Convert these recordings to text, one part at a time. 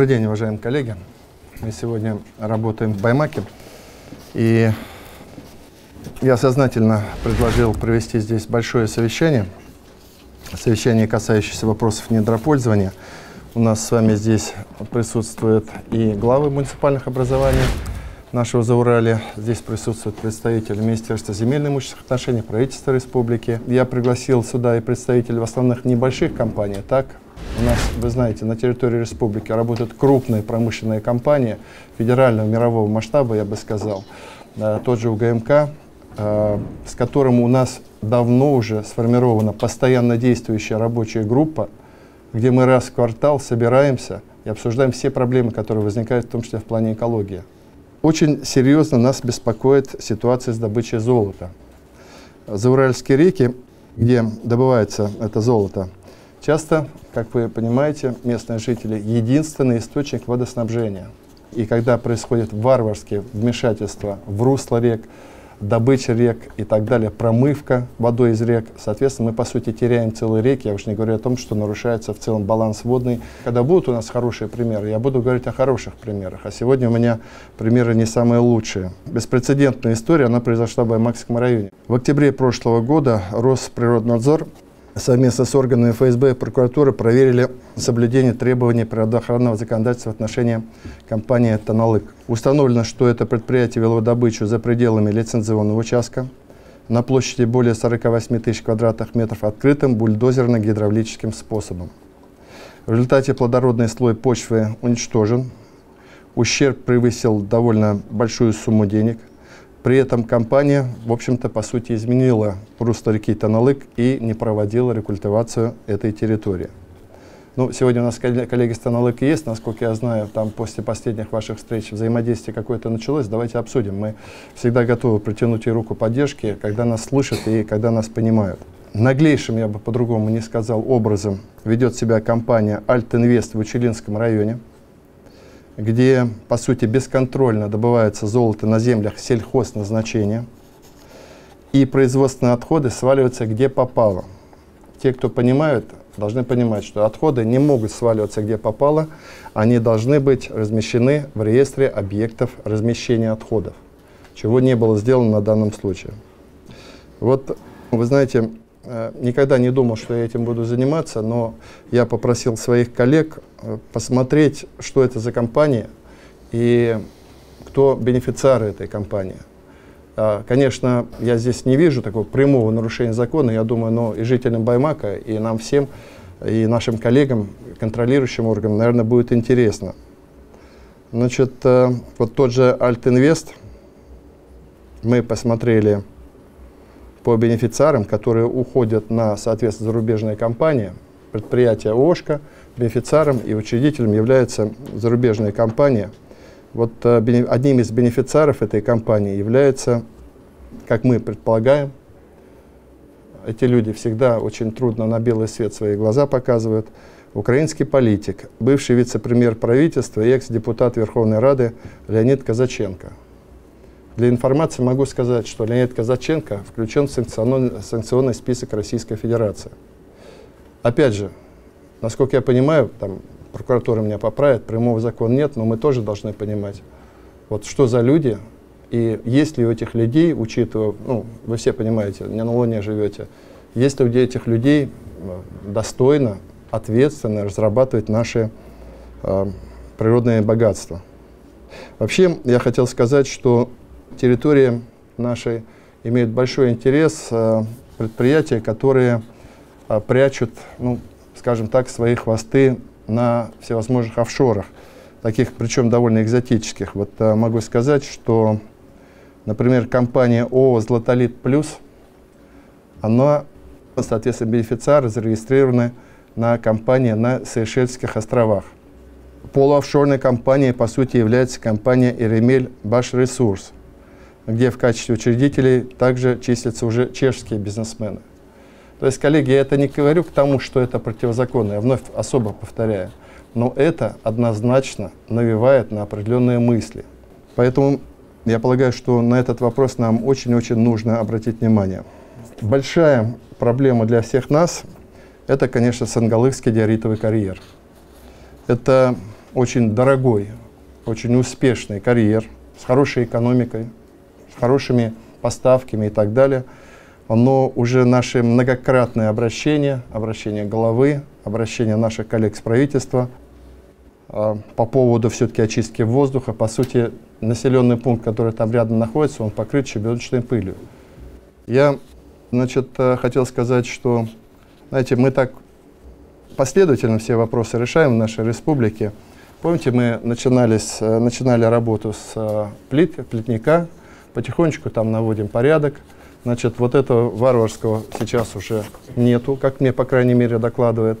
Добрый день, уважаемые коллеги. Мы сегодня работаем в Баймаке, и я сознательно предложил провести здесь большое совещание, касающееся вопросов недропользования. У нас с вами здесь присутствуют и главы муниципальных образований нашего Зауралья, здесь присутствует представитель Министерства земельно-имущественных отношений, правительства республики. Я пригласил сюда и представителей в основных небольших компаний. Так, у нас, вы знаете, на территории республики работают крупные промышленные компании федерального мирового масштаба, я бы сказал. Тот же УГМК, с которым у нас давно уже сформирована постоянно действующая рабочая группа, где мы раз в квартал собираемся и обсуждаем все проблемы, которые возникают, в том числе в плане экологии. Очень серьезно нас беспокоит ситуация с добычей золота. Зауральские реки, где добывается это золото, часто, как вы понимаете, местные жители, единственный источник водоснабжения. И когда происходят варварские вмешательства в русло рек, добыча рек и так далее, промывка водой из рек, соответственно, мы, по сути, теряем целые реки. Я уж не говорю о том, что нарушается в целом баланс водный. Когда будут у нас хорошие примеры, я буду говорить о хороших примерах. А сегодня у меня примеры не самые лучшие. Беспрецедентная история, она произошла в Баймакском районе. В октябре прошлого года Росприроднадзор совместно с органами ФСБ и прокуратуры проверили соблюдение требований природоохранного законодательства в отношении компании «Таналык». Установлено, что это предприятие вело добычу за пределами лицензионного участка на площади более 48 тысяч квадратных метров открытым бульдозерно-гидравлическим способом. В результате плодородный слой почвы уничтожен, ущерб превысил довольно большую сумму денег. При этом компания, в общем-то, по сути, изменила русло реки Таналык и не проводила рекультивацию этой территории. Ну, сегодня у нас коллеги с Таналыка есть, насколько я знаю, там после последних ваших встреч взаимодействие какое-то началось. Давайте обсудим. Мы всегда готовы протянуть ей руку поддержки, когда нас слышат и когда нас понимают. Наглейшим, я бы по-другому не сказал, образом ведет себя компания «Альтинвест» в Учелинском районе, где, по сути, бесконтрольно добывается золото на землях сельхозназначения, и производственные отходы сваливаются где попало. Те, кто понимают, должны понимать, что отходы не могут сваливаться где попало, они должны быть размещены в реестре объектов размещения отходов, чего не было сделано на данном случае. Вот, вы знаете, никогда не думал, что я этим буду заниматься, но я попросил своих коллег посмотреть, что это за компания и кто бенефициары этой компании. Конечно, я здесь не вижу такого прямого нарушения закона, я думаю, но и жителям Баймака, и нам всем, и нашим коллегам, контролирующим органам, наверное, будет интересно. Значит, вот тот же Альтинвест, мы посмотрели по бенефициарам, которые уходят на, соответственно, зарубежные компании, предприятие ООшка, бенефициаром и учредителем является зарубежная компания. Вот одним из бенефициаров этой компании является, как мы предполагаем, эти люди всегда очень трудно на белый свет свои глаза показывают, украинский политик, бывший вице-премьер правительства и экс-депутат Верховной Рады Леонид Казаченко. Для информации могу сказать, что Леонид Казаченко включен в санкционный список Российской Федерации. Опять же, насколько я понимаю, там прокуратура меня поправит, прямого закона нет, но мы тоже должны понимать, вот что за люди, и есть ли у этих людей, учитывая, ну, вы все понимаете, не на Луне живете, есть ли у этих людей достойно, ответственно разрабатывать наши природные богатства. Вообще, я хотел сказать, что территория нашей имеет большой интерес предприятия, которые прячут, ну, скажем так, свои хвосты на всевозможных офшорах, таких, причем довольно экзотических. Вот могу сказать, что, например, компания ООО «Златолит Плюс», она, соответственно, бенефициары зарегистрированы на компании на Сейшельских островах. Полуофшорной компанией, по сути, является компания «Иремель Башресурс», где в качестве учредителей также числятся уже чешские бизнесмены. То есть, коллеги, я это не говорю к тому, что это противозаконно, я вновь особо повторяю, но это однозначно навевает на определенные мысли. Поэтому я полагаю, что на этот вопрос нам очень-очень нужно обратить внимание. Большая проблема для всех нас – это, конечно, Сангалыкский диоритовый карьер. Это очень дорогой, очень успешный карьер, с хорошей экономикой, с хорошими поставками и так далее. Но уже наши многократные обращения главы, обращения наших коллег с правительства по поводу все-таки очистки воздуха, по сути, населенный пункт, который там рядом находится, он покрыт щебеночной пылью. Я, значит, хотел сказать, что, знаете, мы так последовательно все вопросы решаем в нашей республике. Помните, мы начинали работу с плетника, потихонечку там наводим порядок. Значит, вот этого варварского сейчас уже нету, как мне, по крайней мере, докладывают.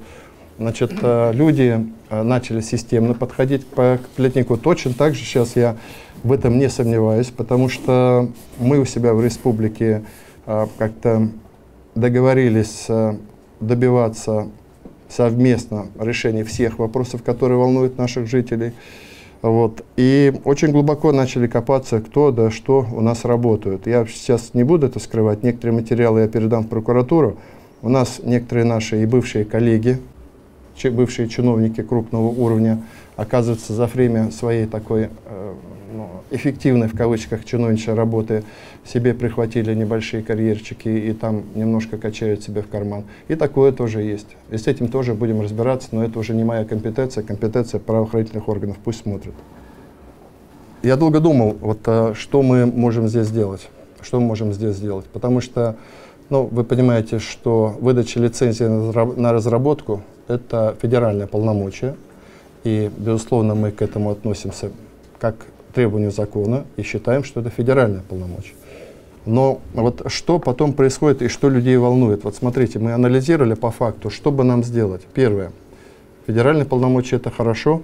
Значит, люди начали системно подходить к плетнику. Точно так же сейчас я в этом не сомневаюсь, потому что мы у себя в республике как-то договорились добиваться совместно решения всех вопросов, которые волнуют наших жителей. Вот. И очень глубоко начали копаться, кто да что у нас работают. Я сейчас не буду это скрывать, некоторые материалы я передам в прокуратуру. У нас некоторые наши и бывшие коллеги, бывшие чиновники крупного уровня, оказывается, за время своей такой эффективной, в кавычках, чиновничьей работы себе прихватили небольшие карьерчики и там немножко качают себе в карман. И такое тоже есть. И с этим тоже будем разбираться, но это уже не моя компетенция, компетенция правоохранительных органов, пусть смотрят. Я долго думал, вот, что мы можем здесь сделать. Что мы можем здесь сделать? Потому что, ну, вы понимаете, что выдача лицензии на разработку – это федеральное полномочие. И, безусловно, мы к этому относимся как к требованию закона и считаем, что это федеральное полномочие. Но вот что потом происходит и что людей волнует? Вот смотрите, мы анализировали по факту, что бы нам сделать. Первое. Федеральное полномочие – это хорошо,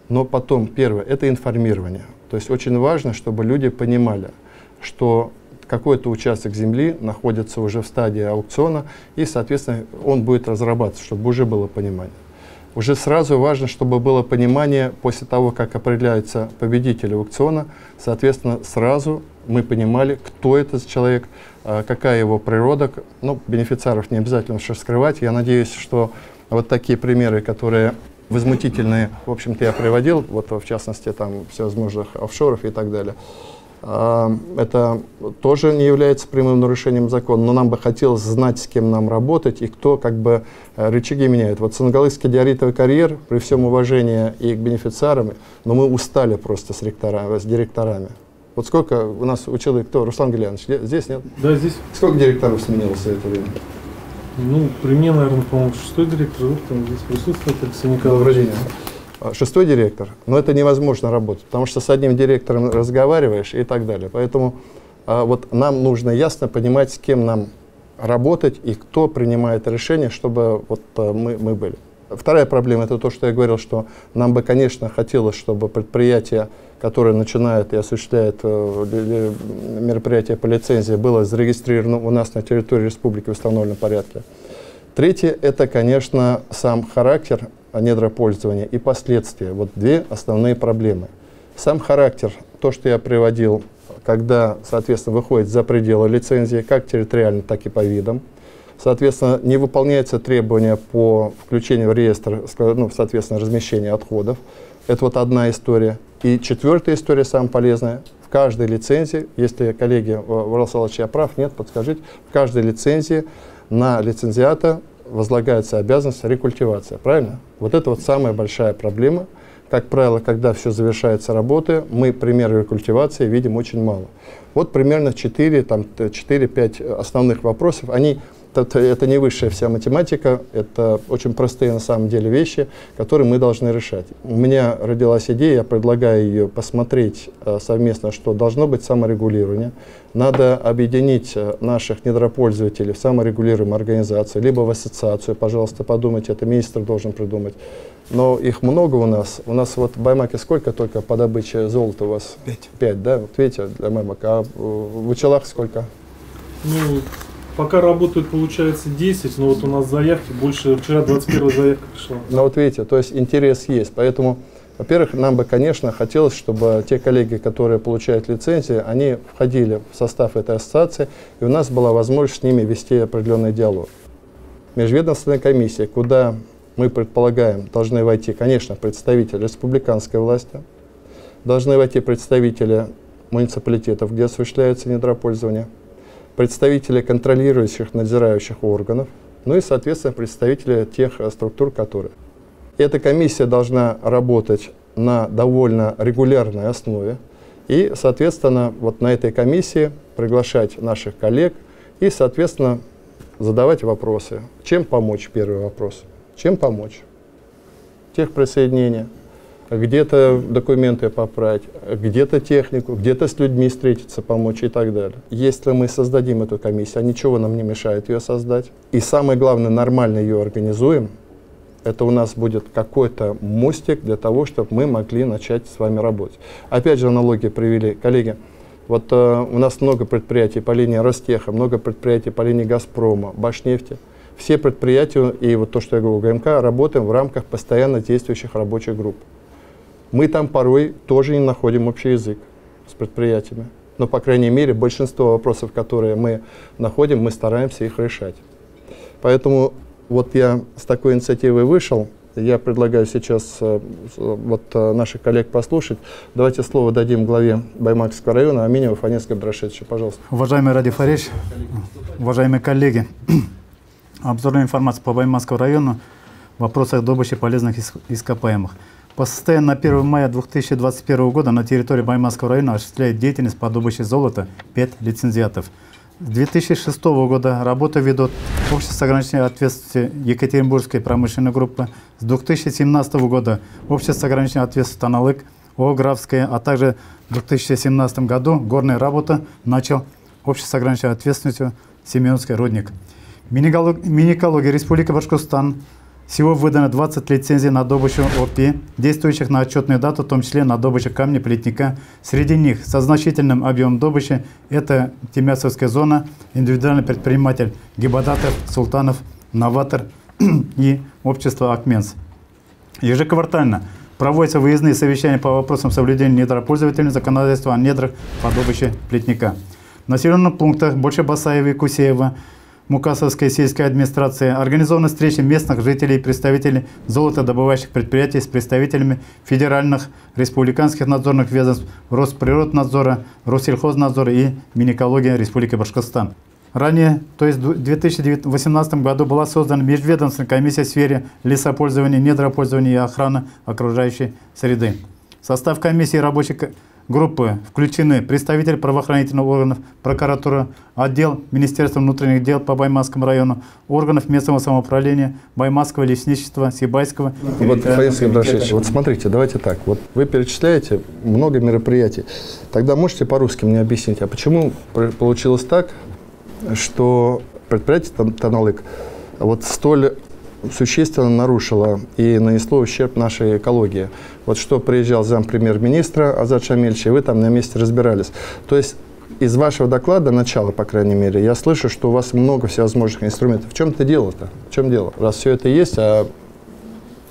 но потом, первое, это информирование. То есть очень важно, чтобы люди понимали, что какой-то участок земли находится уже в стадии аукциона, и, соответственно, он будет разрабатываться, чтобы уже было понимание. Уже сразу важно, чтобы было понимание, после того, как определяется победитель аукциона, соответственно, сразу мы понимали, кто этот человек, какая его природа. Ну, бенефициаров не обязательно что скрывать. Я надеюсь, что вот такие примеры, которые возмутительные, в общем-то, я приводил, вот в частности, там всевозможных офшоров и так далее, это тоже не является прямым нарушением закона, но нам бы хотелось знать, с кем нам работать и кто как бы рычаги меняет. Вот Сангалыкский диоритовый карьер, при всем уважении и к бенефициарам, но мы устали просто с директорами. Вот сколько у нас учил кто? Руслан Гильянович, здесь нет? Да, здесь. Сколько директоров сменилось за это время? Ну, при мне, наверное, по-моему, 6-й директор, вот там здесь присутствует Алексей Николаевич. 6-й директор, но это невозможно работать, потому что с одним директором разговариваешь и так далее. Поэтому вот нам нужно ясно понимать, с кем нам работать и кто принимает решение, чтобы вот, мы были. Вторая проблема – это то, что я говорил, что нам бы, конечно, хотелось, чтобы предприятие, которое начинает и осуществляет мероприятие по лицензии, было зарегистрировано у нас на территории республики в установленном порядке. Третье – это, конечно, сам характер недропользования и последствия. Вот две основные проблемы. Сам характер, то, что я приводил, когда, соответственно, выходит за пределы лицензии, как территориально, так и по видам. Соответственно, не выполняются требования по включению в реестр, ну, соответственно, размещения отходов. Это вот одна история. И четвертая история, самая полезная. В каждой лицензии, если, коллеги, Владислав, я прав, нет, подскажите, в каждой лицензии на лицензиата возлагается обязанность рекультивация, правильно? Вот это вот самая большая проблема. Как правило, когда все завершается работы, мы примеры рекультивации видим очень мало. Вот примерно 4-5 основных вопросов. Это не высшая вся математика, это очень простые на самом деле вещи, которые мы должны решать. У меня родилась идея, я предлагаю ее посмотреть совместно, что должно быть саморегулирование. Надо объединить наших недропользователей в саморегулируемую организацию, либо в ассоциацию, пожалуйста, подумайте, это министр должен придумать. Но их много у нас. У нас вот в Баймаке сколько только по добыче золота у вас? 5, да? Вот видите, для Баймака. А в Учелах сколько? Ну, пока работают, получается, 10, но вот у нас заявки больше, вчера 21 заявка пришла. Ну вот видите, то есть интерес есть. Поэтому, во-первых, нам бы, конечно, хотелось, чтобы те коллеги, которые получают лицензии, они входили в состав этой ассоциации, и у нас была возможность с ними вести определенный диалог. Межведомственная комиссия, куда мы предполагаем, должны войти, конечно, представители республиканской власти, должны войти представители муниципалитетов, где осуществляется недропользование, представители контролирующих, надзирающих органов, ну и, соответственно, представители тех структур, которые. Эта комиссия должна работать на довольно регулярной основе и, соответственно, вот на этой комиссии приглашать наших коллег и, соответственно, задавать вопросы. Чем помочь? Первый вопрос. Чем помочь? Техприсоединение. Где-то документы поправить, где-то технику, где-то с людьми встретиться, помочь и так далее. Если мы создадим эту комиссию, а ничего нам не мешает ее создать, и самое главное, нормально ее организуем, это у нас будет какой-то мостик для того, чтобы мы могли начать с вами работать. Опять же, аналогии привели. Коллеги, вот у нас много предприятий по линии Ростеха, много предприятий по линии Газпрома, Башнефти. Все предприятия, и вот то, что я говорю, ГМК, работаем в рамках постоянно действующих рабочих групп. Мы там порой тоже не находим общий язык с предприятиями. Но, по крайней мере, большинство вопросов, которые мы находим, мы стараемся их решать. Поэтому вот я с такой инициативой вышел. Я предлагаю сейчас вот наших коллег послушать. Давайте слово дадим главе Баймаковского района Аминеву Фаниске Брашевичу. Пожалуйста. Уважаемый Ради Фарич, уважаемые коллеги, обзорная информация по Баймакскому району в вопросах добычи полезных ископаемых. По состоянию на 1 мая 2021 года на территории Баймакского района осуществляет деятельность по добыче золота 5 лицензиатов. С 2006 года работу ведут общество с ограниченной ответственностью Екатеринбургской промышленной группы. С 2017 года общество с ограниченной ответственностью Таналык, ООО «Графская», а также в 2017 году горная работа начал общество с ограниченной ответственностью Семеновский рудник. Минэкология Республики Башкортостан. Всего выдано 20 лицензий на добычу ОПИ, действующих на отчетную дату, в том числе на добычу камня, плитника. Среди них со значительным объемом добычи это Тимясовская зона, индивидуальный предприниматель Гибадатов, Султанов, Новатор и общество Акменс. Ежеквартально проводятся выездные совещания по вопросам соблюдения недропользователями законодательства о недрах по добыче плитника. В населенных пунктах Большебасаева и Кусеева Мукасовской сельской администрации организованы встречи местных жителей и представителей золотодобывающих предприятий с представителями федеральных, республиканских надзорных ведомств, Росприроднадзора, Россельхознадзора и Минэкологии Республики Башкортостан. Ранее, то есть в 2018 году, была создана межведомственная комиссия в сфере лесопользования, недропользования и охраны окружающей среды. В состав комиссии рабочей группы включены представители правоохранительных органов, прокуратура, отдел Министерства внутренних дел по Баймакскому району, органов местного самоуправления, Баймакского лесничества, Сибайского. Вот, Фаниске Брашевич, вот смотрите, давайте так. Вот вы перечисляете много мероприятий. Тогда можете по-русски мне объяснить, а почему получилось так, что предприятие Таналык вот столь существенно нарушило и нанесло ущерб нашей экологии? Вот что приезжал зампремьер-министра Азат Шамильевич, и вы там на месте разбирались. То есть из вашего доклада, начала, по крайней мере, я слышу, что у вас много всевозможных инструментов. В чем-то дело-то? В чем дело? Раз все это есть, а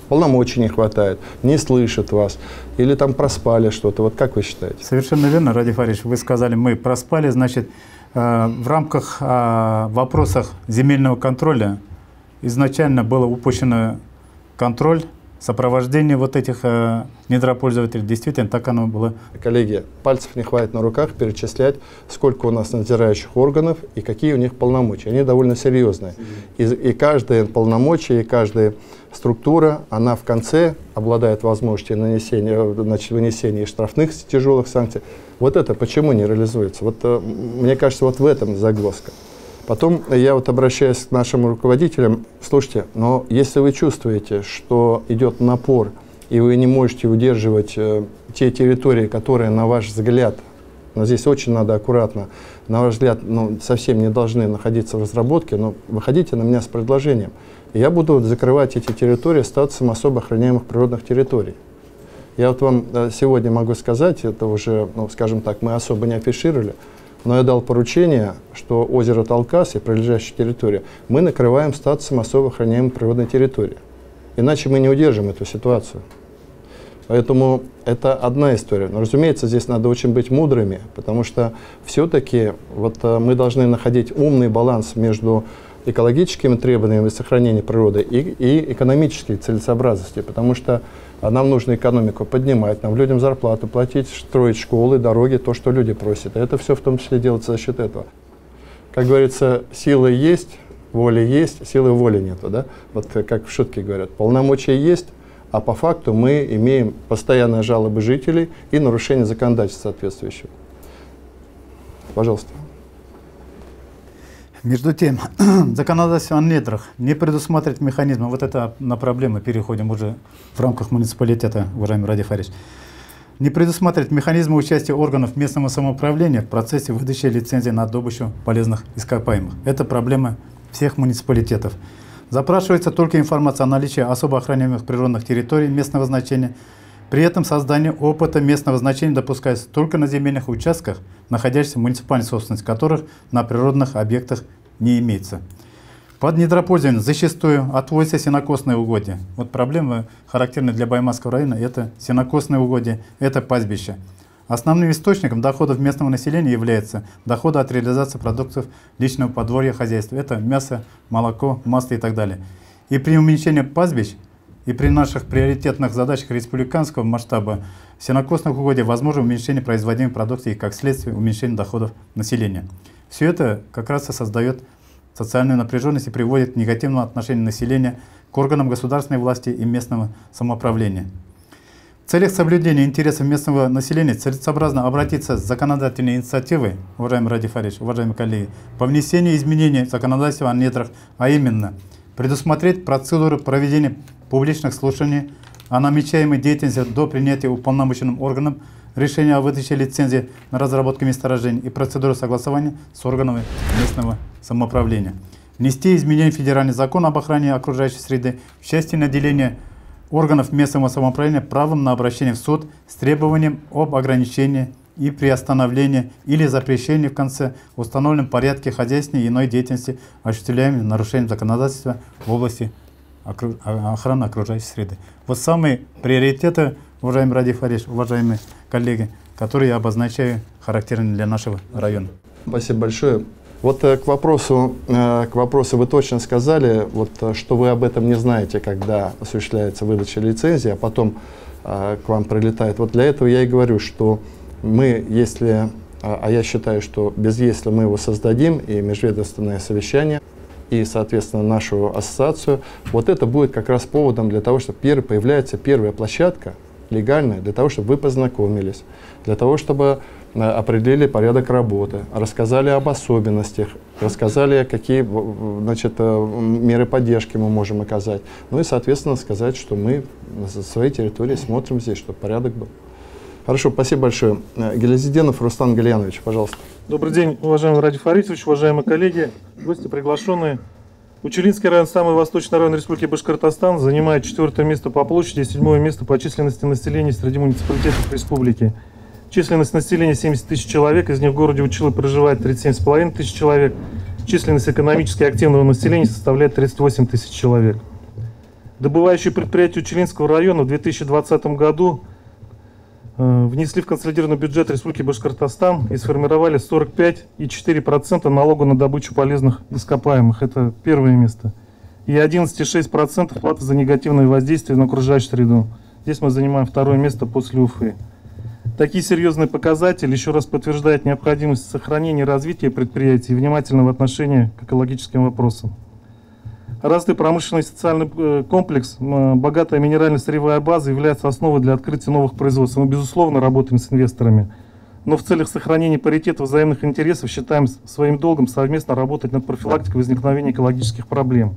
полномочий не хватает, не слышат вас, или там проспали что-то. Вот как вы считаете? Совершенно верно, Ради Фарич, вы сказали, мы проспали. Значит, в рамках вопросов земельного контроля изначально было упущено контроль, сопровождение вот этих недропользователей. Действительно, так оно было. Коллеги, пальцев не хватит на руках перечислять, сколько у нас надзирающих органов и какие у них полномочия. Они довольно серьезные. И каждое полномочие, и каждая структура, она в конце обладает возможностью вынесения штрафных тяжелых санкций. Вот это почему не реализуется? Вот, мне кажется, вот в этом загвоздка. Потом я вот обращаюсь к нашим руководителям. Слушайте, но если вы чувствуете, что идет напор, и вы не можете удерживать те территории, которые, на ваш взгляд, но здесь очень надо аккуратно, на ваш взгляд, совсем не должны находиться в разработке, но выходите на меня с предложением. И я буду закрывать эти территории статусом особо охраняемых природных территорий. Я вот вам сегодня могу сказать, это уже, скажем так, мы особо не афишировали, но я дал поручение, что озеро Талкас и прилежащая территория мы накрываем статусом особо охраняемой природной территории. Иначе мы не удержим эту ситуацию. Поэтому это одна история. Но, разумеется, здесь надо очень быть мудрыми, потому что все-таки вот мы должны находить умный баланс между экологическими требованиями сохранения природы и экономической целесообразности, потому что нам нужно экономику поднимать, нам людям зарплату платить, строить школы, дороги, то, что люди просят. И это все в том числе делается за счет этого. Как говорится, сила есть, воля есть, силы воли нету. Да? Вот как в шутке говорят, полномочия есть, а по факту мы имеем постоянные жалобы жителей и нарушение законодательства соответствующего. Пожалуйста. Между тем, законодательство о недрах не предусматривает механизмы. Вот это на проблемы переходим уже в рамках муниципалитета, уважаемый Ради Фаридович. Не предусматривает механизмы участия органов местного самоуправления в процессе выдачи лицензии на добычу полезных ископаемых. Это проблема всех муниципалитетов. Запрашивается только информация о наличии особо охраняемых природных территорий местного значения. При этом создание опыта местного значения допускается только на земельных участках, находящихся в муниципальной собственности, которых на природных объектах не имеется. Под недропользование зачастую отводятся сенокосные угодья. Вот проблема, характерная для Баймакского района, это сенокосные угодья, это пастбища. Основным источником доходов местного населения является доходы от реализации продуктов личного подворья хозяйства. Это мясо, молоко, масло и так далее. И при уменьшении пастбищ и при наших приоритетных задачах республиканского масштаба сенокосных угодий возможно уменьшение производимой продукции и, как следствие, уменьшение доходов населения. Все это как раз и создает социальную напряженность и приводит к негативному отношению населения к органам государственной власти и местного самоуправления. В целях соблюдения интересов местного населения целесообразно обратиться с законодательной инициативой, уважаемый Ради Фаридович, уважаемые коллеги, по внесению изменений в законодательство о недрах, а именно предусмотреть процедуру проведения публичных слушаний о намечаемой деятельности до принятия уполномоченным органом решения о выдаче лицензии на разработку месторождений и процедуру согласования с органами местного самоуправления. Внести изменения в федеральный закон об охране окружающей среды в части наделения органов местного самоуправления правом на обращение в суд с требованием об ограничении и приостановлении или запрещении в конце установленном порядке хозяйственной и иной деятельности, осуществляемой нарушением законодательства в области охраны окружающей среды. Вот самые приоритеты, уважаемый Ради Фаридович, уважаемые коллеги, которые я обозначаю, характерны для нашего района. Спасибо большое. Вот к вопросу вы точно сказали, вот, что вы об этом не знаете, когда осуществляется выдача лицензии, а потом к вам прилетает. Вот для этого я и говорю, что мы, если, я считаю, что если мы его создадим, и межведомственное совещание, и, соответственно, нашу ассоциацию, вот это будет как раз поводом для того, чтобы появляется первая площадка легальная, для того, чтобы вы познакомились, для того, чтобы определили порядок работы, рассказали об особенностях, рассказали, какие, значит, меры поддержки мы можем оказать. Ну и, соответственно, сказать, что мы на своей территории смотрим здесь, чтобы порядок был. Хорошо, спасибо большое. Гелязиденов Рустам Галиянович, пожалуйста. Добрый день, уважаемый Ради Фаридович, уважаемые коллеги, гости приглашенные. Учелинский район, самый восточный район Республики Башкортостан, занимает 4-е место по площади и 7-е место по численности населения среди муниципалитетов республики. Численность населения 70 тысяч человек, из них в городе Училы проживает 37,5 тысяч человек. Численность экономически активного населения составляет 38 тысяч человек. Добывающие предприятия Учелинского района в 2020 году внесли в консолидированный бюджет Республики Башкортостан и сформировали 45,4% налога на добычу полезных ископаемых. Это первое место. И 11,6% платы за негативное воздействие на окружающую среду. Здесь мы занимаем 2-е место после Уфы. Такие серьезные показатели еще раз подтверждают необходимость сохранения и развития предприятий и внимательного отношения к экологическим вопросам. Развитый промышленный и социальный комплекс, богатая минерально-сырьевая база является основой для открытия новых производств. Мы, безусловно, работаем с инвесторами. Но в целях сохранения паритета взаимных интересов считаем своим долгом совместно работать над профилактикой возникновения экологических проблем.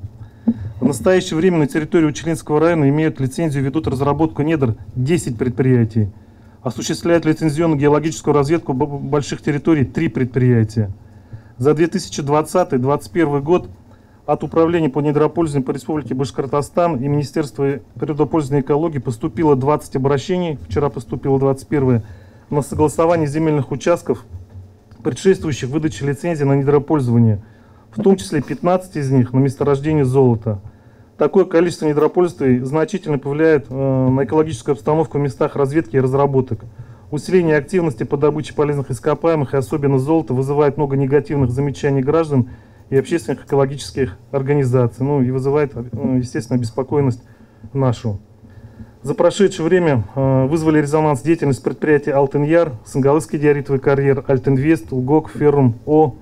В настоящее время на территории Учелинского района имеют лицензию и ведут разработку недр 10 предприятий. Осуществляют лицензионную геологическую разведку больших территорий 3 предприятия. За 2020-2021 год от Управления по недропользованию по Республике Башкортостан и Министерства природопользования и экологии поступило 20 обращений, вчера поступило 21, на согласование земельных участков, предшествующих выдаче лицензии на недропользование, в том числе 15 из них на месторождение золота. Такое количество недропользователей значительно повлияет на экологическую обстановку в местах разведки и разработок. Усиление активности по добыче полезных ископаемых и особенно золота вызывает много негативных замечаний граждан и общественных экологических организаций, ну и вызывает, естественно, обеспокоенность нашу. За прошедшее время вызвали резонанс деятельность предприятий Алтын-Яр, Сынгалысский диоритовый карьер, Альтинвест, УГОК, Феррум, О.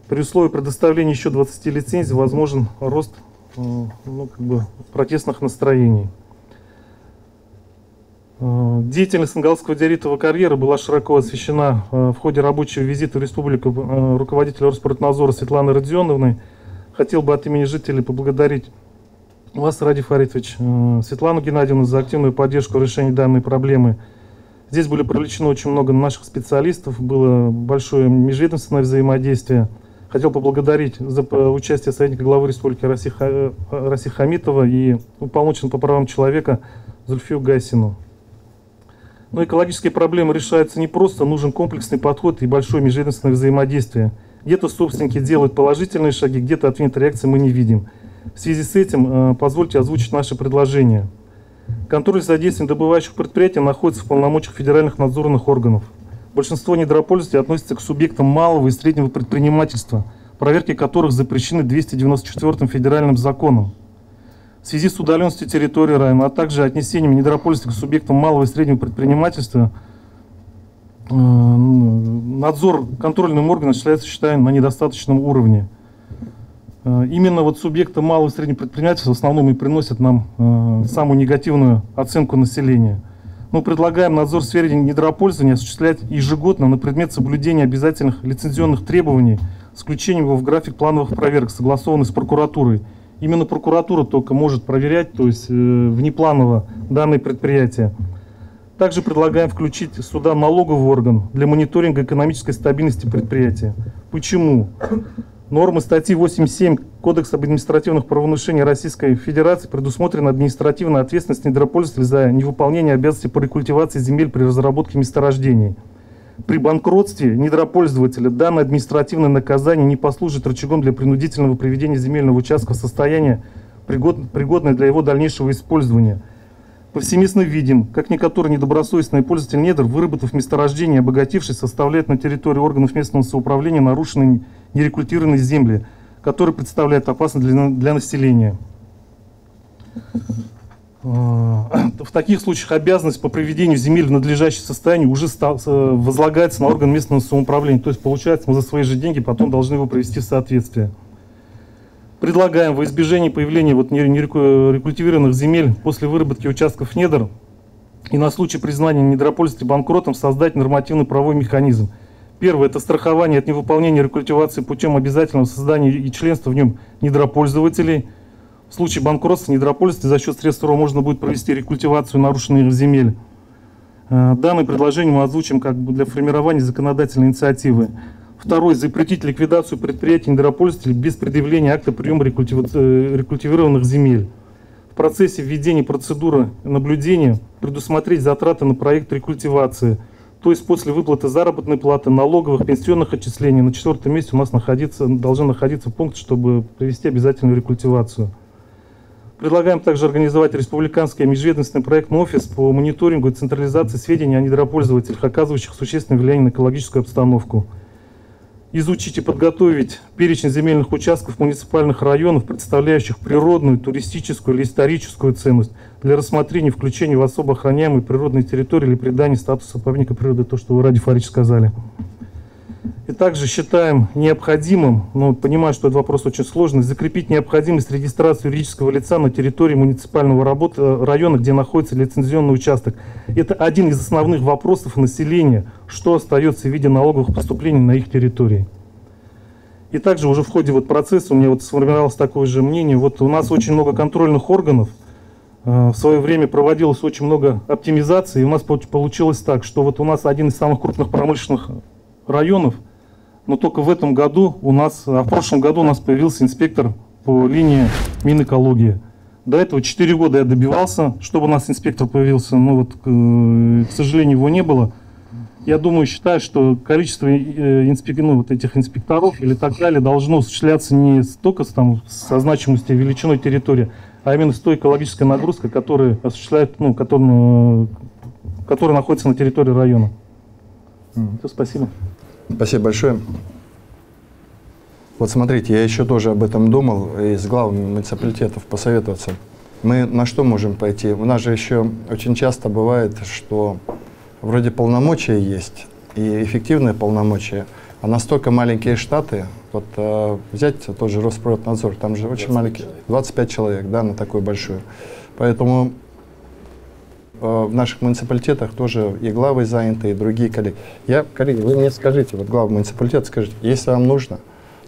При условии предоставления еще 20 лицензий возможен рост протестных настроений. Деятельность Сынгалысского диоритового карьера была широко освещена в ходе рабочего визита в республику руководителя Росприроднадзора Светланы Родионовны. Хотел бы от имени жителей поблагодарить вас, Ради Фаритович, Светлану Геннадьевну за активную поддержку в решении данной проблемы. Здесь были привлечены очень много наших специалистов, было большое межведомственное взаимодействие. Хотел поблагодарить за участие советника главы Республики Расих Хамитова и уполномоченного по правам человека Зульфию Гайсину. Но экологические проблемы решаются не просто, нужен комплексный подход и большое межведомственное взаимодействие. Где-то собственники делают положительные шаги, где-то ответ реакции мы не видим. В связи с этим позвольте озвучить наше предложение. Контроль за действием добывающих предприятий находится в полномочиях федеральных надзорных органов. Большинство недропользователей относятся к субъектам малого и среднего предпринимательства, проверки которых запрещены 294-м федеральным законом. В связи с удаленностью территории района, а также отнесением недропользователей к субъектам малого и среднего предпринимательства, надзор контрольным органом считаем на недостаточном уровне. Именно вот субъекты малого и среднего предпринимательства в основном и приносят нам самую негативную оценку населения. Мы предлагаем надзор в сфере недропользования осуществлять ежегодно на предмет соблюдения обязательных лицензионных требований с включением его в график плановых проверок, согласованных с прокуратурой. Именно прокуратура только может проверять, то есть внепланово данные предприятия. Также предлагаем включить сюда налоговый орган для мониторинга экономической стабильности предприятия. Почему? Нормы статьи 87 Кодекса об административных правонарушениях Российской Федерации предусмотрена административная ответственность недропользователей за невыполнение обязанностей по рекультивации земель при разработке месторождений. При банкротстве недропользователя данное административное наказание не послужит рычагом для принудительного приведения земельного участка в состояние, пригодное для его дальнейшего использования. Повсеместно видим, как некоторые недобросовестные пользователи недр, выработав месторождение и обогатившись, составляют на территории органов местного самоуправления нарушенные нерекультированные земли, которые представляют опасность для населения. В таких случаях обязанность по приведению земель в надлежащее состояние уже возлагается на орган местного самоуправления. То есть, получается, мы за свои же деньги потом должны его привести в соответствие. Предлагаем во избежание появления нерекультивированных земель после выработки участков недр и на случай признания недропользователя банкротом создать нормативно-правовой механизм. Первое – это страхование от невыполнения рекультивации путем обязательного создания и членства в нем недропользователей. В случае банкротства недропользователей за счет средств которого можно будет провести рекультивацию нарушенных земель. Данное предложение мы озвучим как бы для формирования законодательной инициативы. Второе – запретить ликвидацию предприятий недропользователей без предъявления акта приема рекультивированных земель. В процессе введения процедуры наблюдения предусмотреть затраты на проект рекультивации. То есть после выплаты заработной платы, налоговых, пенсионных отчислений на 4-м месте у нас должен находиться пункт, чтобы провести обязательную рекультивацию. Предлагаем также организовать республиканский межведомственный проектный офис по мониторингу и централизации сведений о недропользователях, оказывающих существенное влияние на экологическую обстановку. Изучить и подготовить перечень земельных участков муниципальных районов, представляющих природную, туристическую или историческую ценность, для рассмотрения и включения в особо охраняемые природные территории или придания статуса памятника природы, то, что вы, Ради Фаритович, сказали. И также считаем необходимым, но понимаю, что этот вопрос очень сложный, закрепить необходимость регистрации юридического лица на территории муниципального района, где находится лицензионный участок. Это один из основных вопросов населения, что остается в виде налоговых поступлений на их территории. И также уже в ходе процесса у меня сформировалось такое же мнение. У нас очень много контрольных органов. В свое время проводилось очень много оптимизации. И у нас получилось так, что у нас один из самых крупных промышленных районов, но только в этом году в прошлом году у нас появился инспектор по линии Минэкологии. До этого 4 года я добивался, чтобы у нас инспектор появился, но к сожалению, его не было. Я считаю, что количество этих инспекторов или так далее должно осуществляться не столько со значимостью и величиной территории, а именно с той экологической нагрузкой, которая осуществляет, которая находится на территории района. Все, спасибо. Спасибо большое. Вот смотрите, я еще тоже об этом думал и с главами муниципалитетов посоветоваться. Мы на что можем пойти? У нас же еще очень часто бывает, что вроде полномочия есть, и эффективные полномочия, а настолько маленькие штаты, вот взять тот же Росприроднадзор, там же очень маленький, 25 человек, да, на такую большую. Поэтому в наших муниципалитетах тоже и главы заняты, и другие коллеги. Коллеги, вы мне скажите, вот глава муниципалитета, скажите, если вам нужно,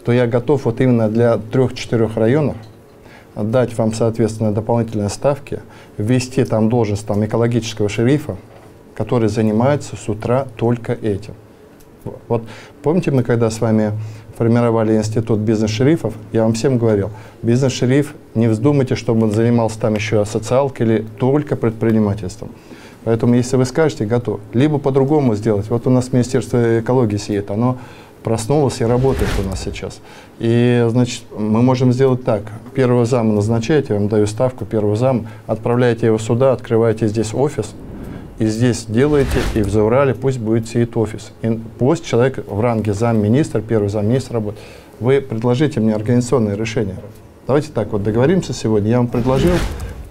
то я готов вот именно для 3-4 районов дать вам, соответственно, дополнительные ставки, ввести там должность экологического шерифа, который занимается с утра только этим. Вот помните, мы когда с вами формировали институт бизнес-шерифов, я вам всем говорил, бизнес-шериф, не вздумайте, чтобы он занимался там еще социалкой или только предпринимательством. Поэтому, если вы скажете, готов. Либо по-другому сделать. Вот у нас Министерство экологии сидит, оно проснулось и работает у нас сейчас. И, значит, мы можем сделать так. Первого зама назначаете, я вам даю ставку, первого зама, отправляете его сюда, открываете здесь офис, и здесь делаете, и в Заурале пусть будет сидеть офис. И пусть человек в ранге замминистра, первый замминистра работает. Вы предложите мне организационное решение. Давайте так вот договоримся сегодня. Я вам предложил,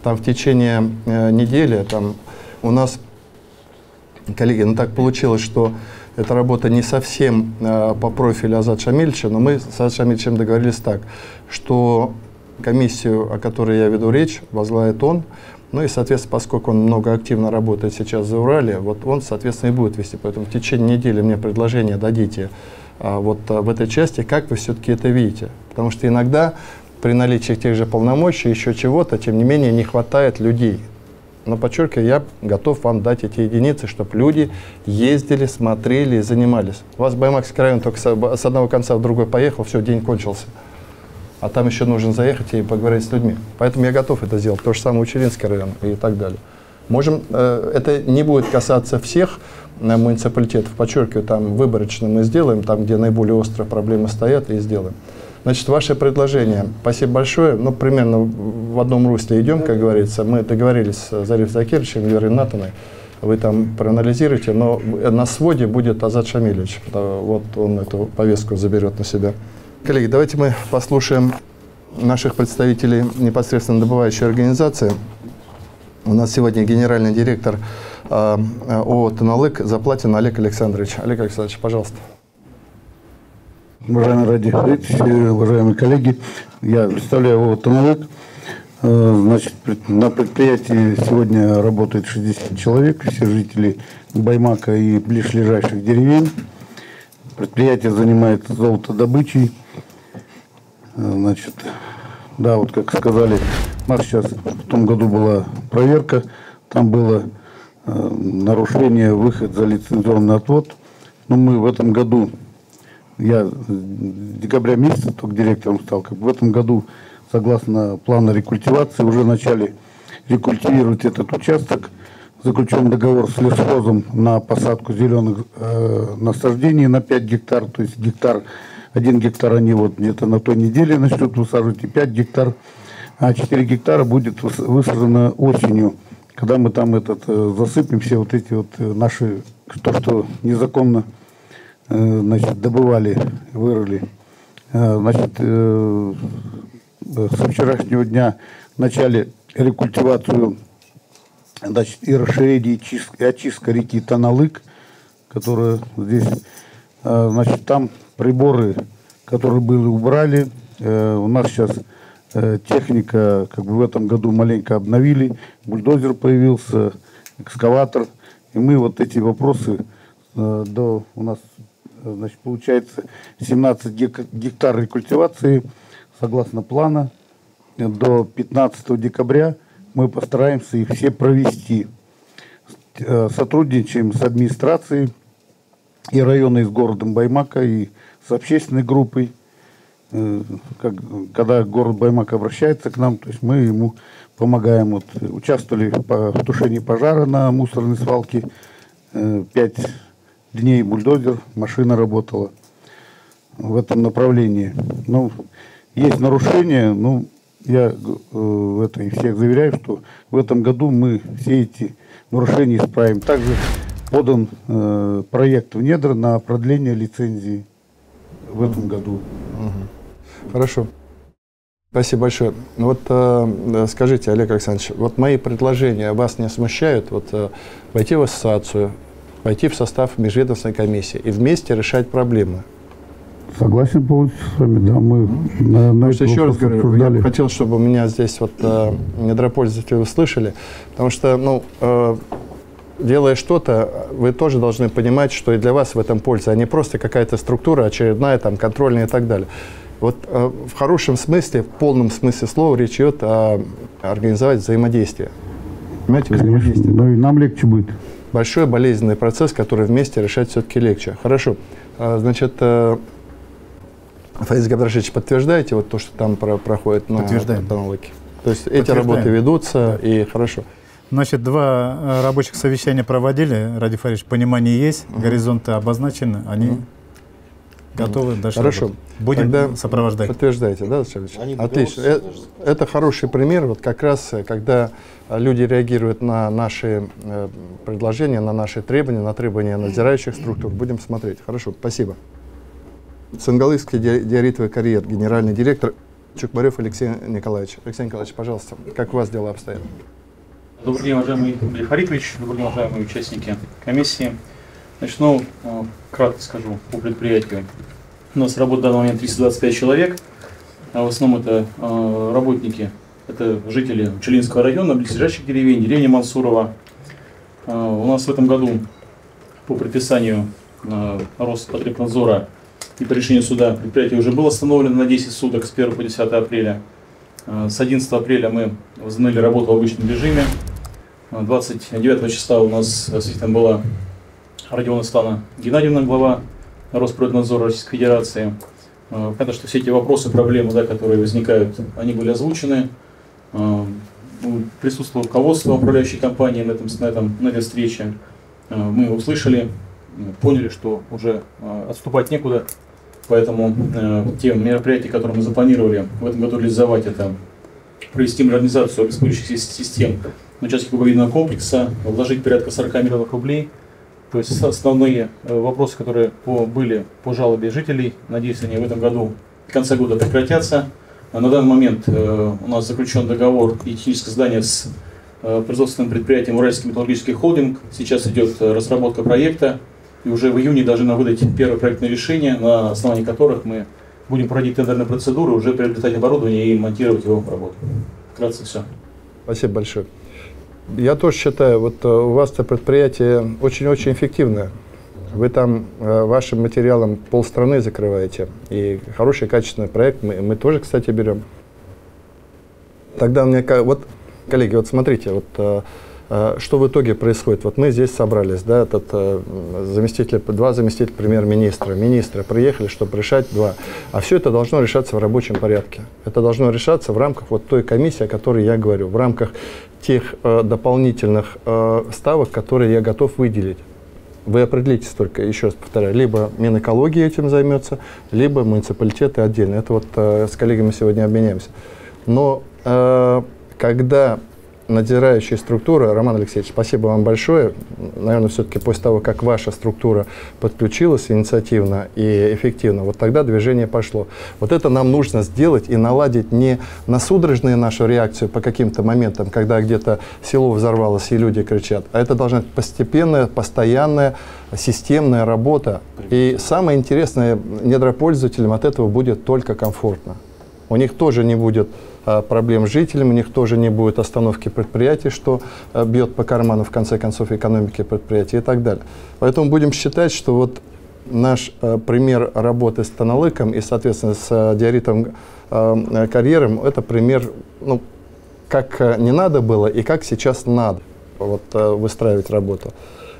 там в течение недели, там у нас, коллеги, так получилось, что эта работа не совсем по профилю Азата Шамильевича, но мы с Азатом Шамильевичем договорились так, что комиссию, о которой я веду речь, возглавит он. Ну и, соответственно, поскольку он много активно работает сейчас в Заурале, вот он, соответственно, и будет вести. Поэтому в течение недели мне предложение дадите вот в этой части, как вы все-таки это видите. Потому что иногда при наличии тех же полномочий, еще чего-то, тем не менее, не хватает людей. Но, подчеркиваю, я готов вам дать эти единицы, чтобы люди ездили, смотрели и занимались. У вас Баймакский район только с одного конца в другой поехал, все, день кончился. А там еще нужно заехать и поговорить с людьми. Поэтому я готов это сделать. То же самое Учелинский район и так далее. Можем, это не будет касаться всех муниципалитетов. Подчеркиваю, там выборочно мы сделаем, там, где наиболее острые проблемы стоят, и сделаем. Значит, ваше предложение. Спасибо большое. Ну, примерно в одном русле идем, как говорится. Мы договорились с Зарифом Закировичем, Верой Натановой. Вы там проанализируете, но на своде будет Азат Шамильевич. Вот он эту повестку заберет на себя. Коллеги, давайте мы послушаем наших представителей непосредственно добывающей организации. У нас сегодня генеральный директор ООО «Таналык» Заплатин Олег Александрович. Олег Александрович, пожалуйста. Уважаемый Ради Фаритович, уважаемые коллеги, я представляю ООО «Таналык». Значит, на предприятии сегодня работает 60 человек, все жители Баймака и ближайших деревень. Предприятие занимается золотодобычей. Значит, да, вот как сказали, у нас сейчас в том году была проверка, там было нарушение, выход за лицензионный отвод. Но мы в этом году, я с декабря месяца только директором стал, в этом году, согласно плану рекультивации, уже начали рекультивировать этот участок. Заключен договор с лесхозом на посадку зеленых насаждений на 5 гектар, то есть 1 гектар они вот где-то на той неделе начнут высаживать, и 5 гектар, а 4 гектара будет высажено осенью, когда мы там засыпем все вот эти вот наши, что незаконно значит, добывали, вырыли. Значит, со вчерашнего дня начали рекультивацию, значит, и расширение, и очистка реки Таналык, которая здесь, значит, там приборы, которые были, убрали. У нас сейчас техника, как бы в этом году маленько обновили, бульдозер появился, экскаватор, и мы вот эти вопросы у нас, значит, получается 17 гектар рекультивации, согласно плана, до 15 декабря мы постараемся их все провести. Сотрудничаем с администрацией и района, и с городом Баймака, и с общественной группой. Когда город Баймак обращается к нам, то есть мы ему помогаем. Вот, участвовали в тушении пожара на мусорной свалке. 5 дней бульдозер, машина работала в этом направлении. Ну, есть нарушения, ну, я и всех заверяю, что в этом году мы все эти нарушения исправим. Также подан проект в недра на продление лицензии в этом году. Хорошо. Спасибо большое. Вот скажите, Олег Александрович, вот мои предложения вас не смущают? Вот войти в ассоциацию, войти в состав межведомственной комиссии и вместе решать проблемы? Согласен полностью с вами, да, мы Еще раз говорю, я бы хотел, чтобы у меня здесь вот недропользователи услышали, потому что, ну, делая что-то, вы тоже должны понимать, что и для вас в этом польза, а не просто какая-то структура очередная, там, контрольная и так далее. Вот в хорошем смысле, в полном смысле слова речь идет о организовать взаимодействие. Понимаете, взаимодействие. Ну и нам легче будет. Большой болезненный процесс, который вместе решать все-таки легче. Хорошо. Значит, Фаиз Габдрашевич, подтверждаете вот то, что там проходит на Танлыке? То есть эти работы ведутся, да. И хорошо. Значит, 2 рабочих совещания проводили, Ради Фаридович, понимание есть, горизонты обозначены, они готовы дальше. Хорошо. Работать. Будем тогда сопровождать. Подтверждаете, да, Александр Ильич? Отлично. Это хороший пример, вот как раз, когда люди реагируют на наши предложения, на наши требования, на требования надзирающих структур. Будем смотреть. Хорошо, спасибо. Цингалыйский диоритовый карьер, генеральный директор Чукбарев Алексей Николаевич. Алексей Николаевич, пожалуйста, как у вас дела обстоят? Добрый день, уважаемый Олег Фаритович, добрый день, уважаемые участники комиссии. Начну, кратко скажу по предприятию. У нас работает в данный момент 325 человек, а в основном это работники, это жители Учелинского района, близлежащих деревень, деревни Мансурова. У нас в этом году по предписанию Роспотребнадзора и по решению суда предприятие уже было остановлено на 10 суток с 1 по 10 апреля. С 11 апреля мы возобновили работу в обычном режиме. 29 числа у нас свидетелем была Родиона Светлана Геннадьевна, глава Роспотребнадзора Российской Федерации. Понятно, что все эти вопросы, проблемы, да, которые возникают, они были озвучены. Присутствовало руководство управляющей компании на этой встрече. Мы услышали, поняли, что уже отступать некуда. Поэтому те мероприятия, которые мы запланировали в этом году реализовать, это провести модернизацию обеспечивающих систем на участке кубовидного комплекса, вложить порядка 40 миллионов рублей. То есть основные вопросы, которые были по жалобе жителей, надеюсь, они в этом году в конце года прекратятся. На данный момент у нас заключен договор и техническое задание с производственным предприятием Уральский металлургический холдинг. Сейчас идет разработка проекта. И уже в июне должны выдать первые проектные решения, на основании которых мы будем проводить тендерные процедуры, уже приобретать оборудование и монтировать его в работу. Вкратце все. Спасибо большое. Я тоже считаю, вот у вас-то предприятие очень-очень эффективное. Вы там вашим материалом полстраны закрываете. И хороший, качественный проект мы тоже, кстати, берем. Тогда мне, вот, коллеги, вот смотрите, вот что в итоге происходит? Вот мы здесь собрались, да, два заместителя премьер-министра, министры приехали, чтобы решать 2. А все это должно решаться в рабочем порядке. Это должно решаться в рамках вот той комиссии, о которой я говорю, в рамках тех дополнительных ставок, которые я готов выделить. Вы определитесь только, еще раз повторяю, либо Минэкология этим займется, либо муниципалитеты отдельно. Это вот с коллегами сегодня обменяемся. Но когда надзирающая структура, Роман Алексеевич, спасибо вам большое. Наверное, все-таки после того, как ваша структура подключилась инициативно и эффективно, вот тогда движение пошло. Вот это нам нужно сделать и наладить не на судорожную нашу реакцию по каким-то моментам, когда где-то село взорвалось и люди кричат, а это должна быть постепенная, постоянная, системная работа. И самое интересное, недропользователям от этого будет только комфортно. У них тоже не будет проблем с жителями, у них тоже не будет остановки предприятий, что бьет по карману, в конце концов, экономики предприятий и так далее. Поэтому будем считать, что вот наш пример работы с Танлыком и, соответственно, с диоритовым карьером, это пример, ну, как не надо было и как сейчас надо вот, выстраивать работу.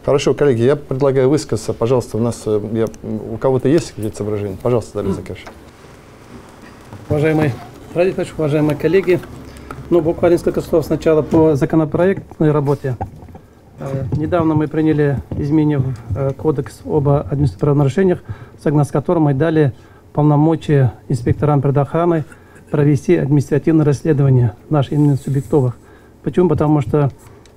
Хорошо, коллеги, я предлагаю высказаться. Пожалуйста, у кого-то есть какие-то соображения? Пожалуйста, Дарья Закирович. Уважаемый Ради Фаридович, уважаемые коллеги, буквально несколько слов сначала по законопроектной работе. Недавно мы приняли изменения в Кодекс об административных правонарушениях, согласно с которым мы дали полномочия инспекторам предохраны провести административное расследование наших именно субъектовых. Почему? Потому что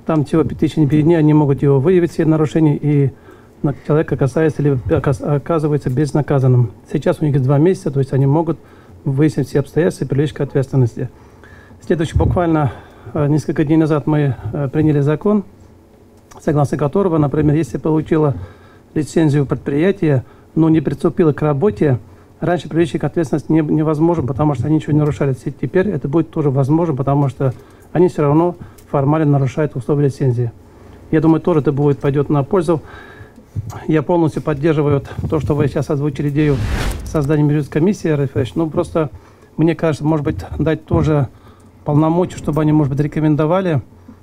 там всего 5 тысяч дней они могут его выявить, все нарушения, и человека касается или оказывается безнаказанным. Сейчас у них 2 месяца, то есть они могут выяснить все обстоятельства и привлечь к ответственности. Следующий, буквально несколько дней назад мы приняли закон, согласно которого, например, если получила лицензию предприятия, но не приступила к работе, раньше привлечь к ответственности невозможно, потому что они ничего не нарушали. Теперь это будет тоже возможно, потому что они все равно формально нарушают условия лицензии. Я думаю, тоже это пойдет на пользу. Я полностью поддерживаю то, что вы сейчас озвучили идею создания юридической комиссии, Рафаэль. Ну, просто, мне кажется, может быть, дать тоже полномочия, чтобы они, может быть, рекомендовали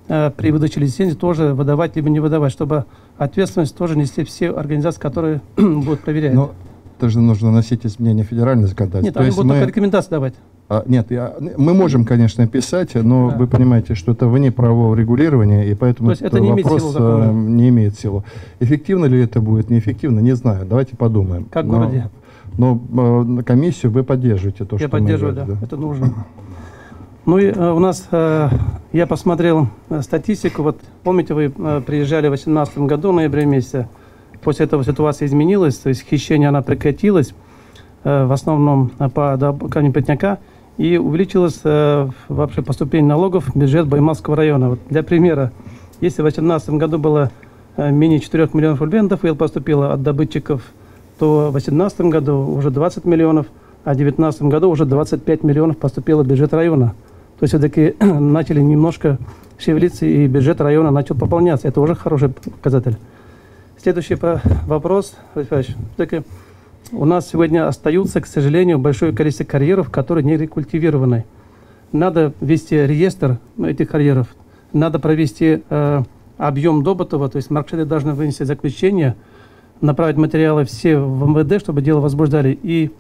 при выдаче лицензии тоже выдавать либо не выдавать, чтобы ответственность тоже несли все организации, которые будут проверять. Но тоже нужно вносить изменения в федеральное законодательство. Нет, они будут только рекомендации давать. Нет, мы можем, конечно, писать, но вы понимаете, что это вне правового регулирования, и поэтому это не вопрос не имеет силу. Эффективно ли это будет, неэффективно, не знаю. Давайте подумаем. Как в городе. Но комиссию вы поддерживаете то, я что поддерживаю, да, это нужно. Ну и у нас, я посмотрел статистику, вот помните, вы приезжали в 2018 году, в ноябре месяце, после этого ситуация изменилась, то есть хищение, она прекратилась, в основном по камню Плетняка, и увеличилось вообще поступление налогов в бюджет Баймакского района. Вот для примера, если в 2018 году было менее 4 миллионов рублей НДФЛ поступило от добытчиков, то в 2018 году уже 20 миллионов, а в 2019 году уже 25 миллионов поступило в бюджет района. То есть все-таки начали немножко шевелиться, и бюджет района начал пополняться. Это уже хороший показатель. Следующий вопрос, все-таки у нас сегодня остаются, к сожалению, большое количество карьеров, которые не рекультивированы. Надо ввести реестр этих карьеров, надо провести объем добытого, то есть маркшеды должны вынести заключение, направить материалы все в МВД, чтобы дело возбуждали, и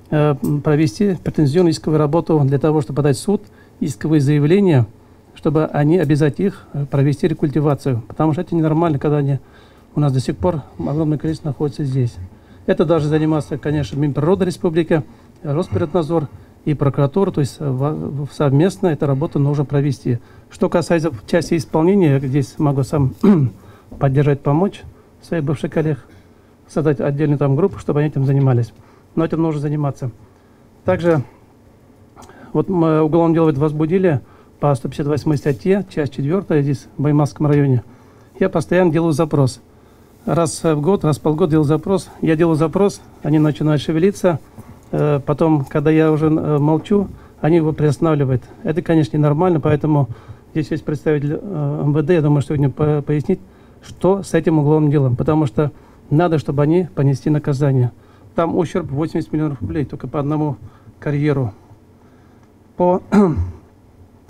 провести претензионную исковую работу для того, чтобы подать в суд исковые заявления, чтобы они обязать их провести рекультивацию. Потому что это ненормально, когда они у нас до сих пор огромное количество находится здесь. Это должны заниматься, конечно, Минприрода Республики, Росприроднадзор и прокуратура, то есть совместно эту работу нужно провести. Что касается части исполнения, здесь могу сам поддержать, помочь своих бывших коллег, создать отдельную там группу, чтобы они этим занимались. Но этим нужно заниматься. Также вот мы уголовное дело возбудили по 158 статье, часть 4, здесь в Баймакском районе. Я постоянно делаю запрос. Раз в год, раз в полгода делаю запрос. Я делаю запрос, они начинают шевелиться. Потом, когда я уже молчу, они его приостанавливают. Это, конечно, ненормально, поэтому здесь есть представитель МВД, я думаю, сегодня пояснить, что с этим уголовным делом. Потому что надо, чтобы они понесли наказание. Там ущерб 80 миллионов рублей только по одному карьеру. По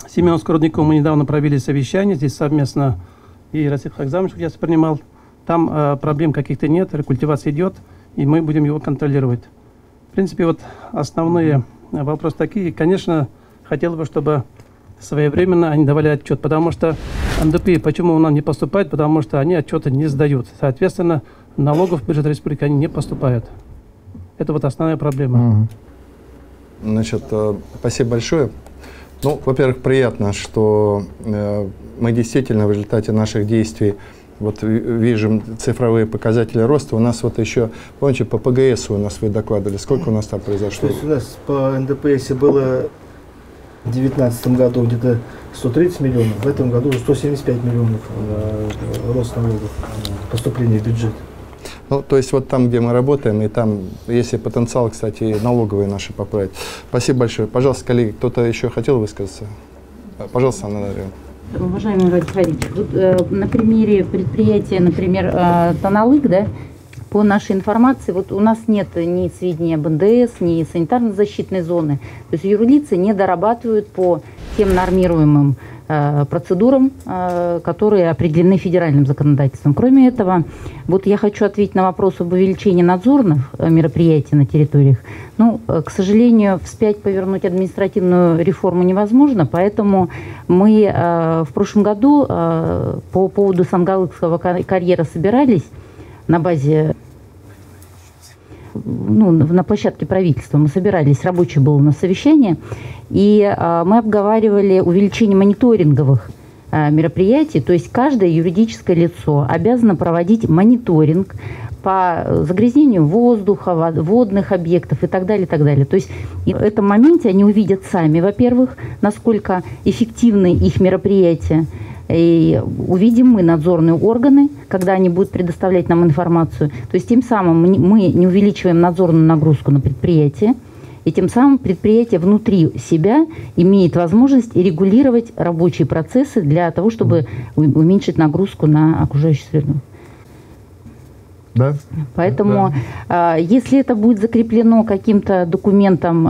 Семеновскому руднику мы недавно провели совещание, здесь совместно и Расид Хакзамович я принимал. Там проблем каких-то нет, рекультивация идет, и мы будем его контролировать. В принципе, вот основные вопросы такие. Конечно, хотелось бы, чтобы своевременно они давали отчет, потому что НДП, почему у нас не поступает, потому что они отчеты не сдают. Соответственно, налогов в бюджет республики они не поступают. Это вот основная проблема. Значит, спасибо большое. Ну, во-первых, приятно, что мы действительно в результате наших действий вот видим цифровые показатели роста. У нас вот еще, помните, по ПГС у нас вы докладывали, сколько у нас там произошло? То есть у нас по НДПС было в 2019 году где-то 130 миллионов, в этом году уже 175 миллионов рост налогов, поступления в бюджет. Ну, то есть вот там, где мы работаем, и там, если потенциал, кстати, налоговые наши поправить. Спасибо большое. Пожалуйста, коллеги, кто-то еще хотел высказаться? Пожалуйста, Анна Андреевна. Уважаемый Владимир Фаридович, вот, на примере предприятия, например, Таналык, да, по нашей информации, вот у нас нет ни сведений об НДС, ни санитарно-защитной зоны. То есть юрлицы не дорабатывают по тем нормируемым процедурам, которые определены федеральным законодательством. Кроме этого, вот я хочу ответить на вопрос об увеличении надзорных мероприятий на территориях. Ну, к сожалению, вспять повернуть административную реформу невозможно, поэтому мы в прошлом году по поводу Сангалыкского карьера собирались на базе, ну, на площадке правительства. Мы собирались, рабочее было на совещании, и мы обговаривали увеличение мониторинговых мероприятий, то есть каждое юридическое лицо обязано проводить мониторинг по загрязнению воздуха, водных объектов и так далее, и так далее. То есть в этом моменте они увидят сами, во-первых, насколько эффективны их мероприятия. И увидим мы надзорные органы, когда они будут предоставлять нам информацию. То есть тем самым мы не увеличиваем надзорную нагрузку на предприятие, и тем самым предприятие внутри себя имеет возможность регулировать рабочие процессы для того, чтобы уменьшить нагрузку на окружающую среду. Да? Поэтому, если это будет закреплено каким-то документом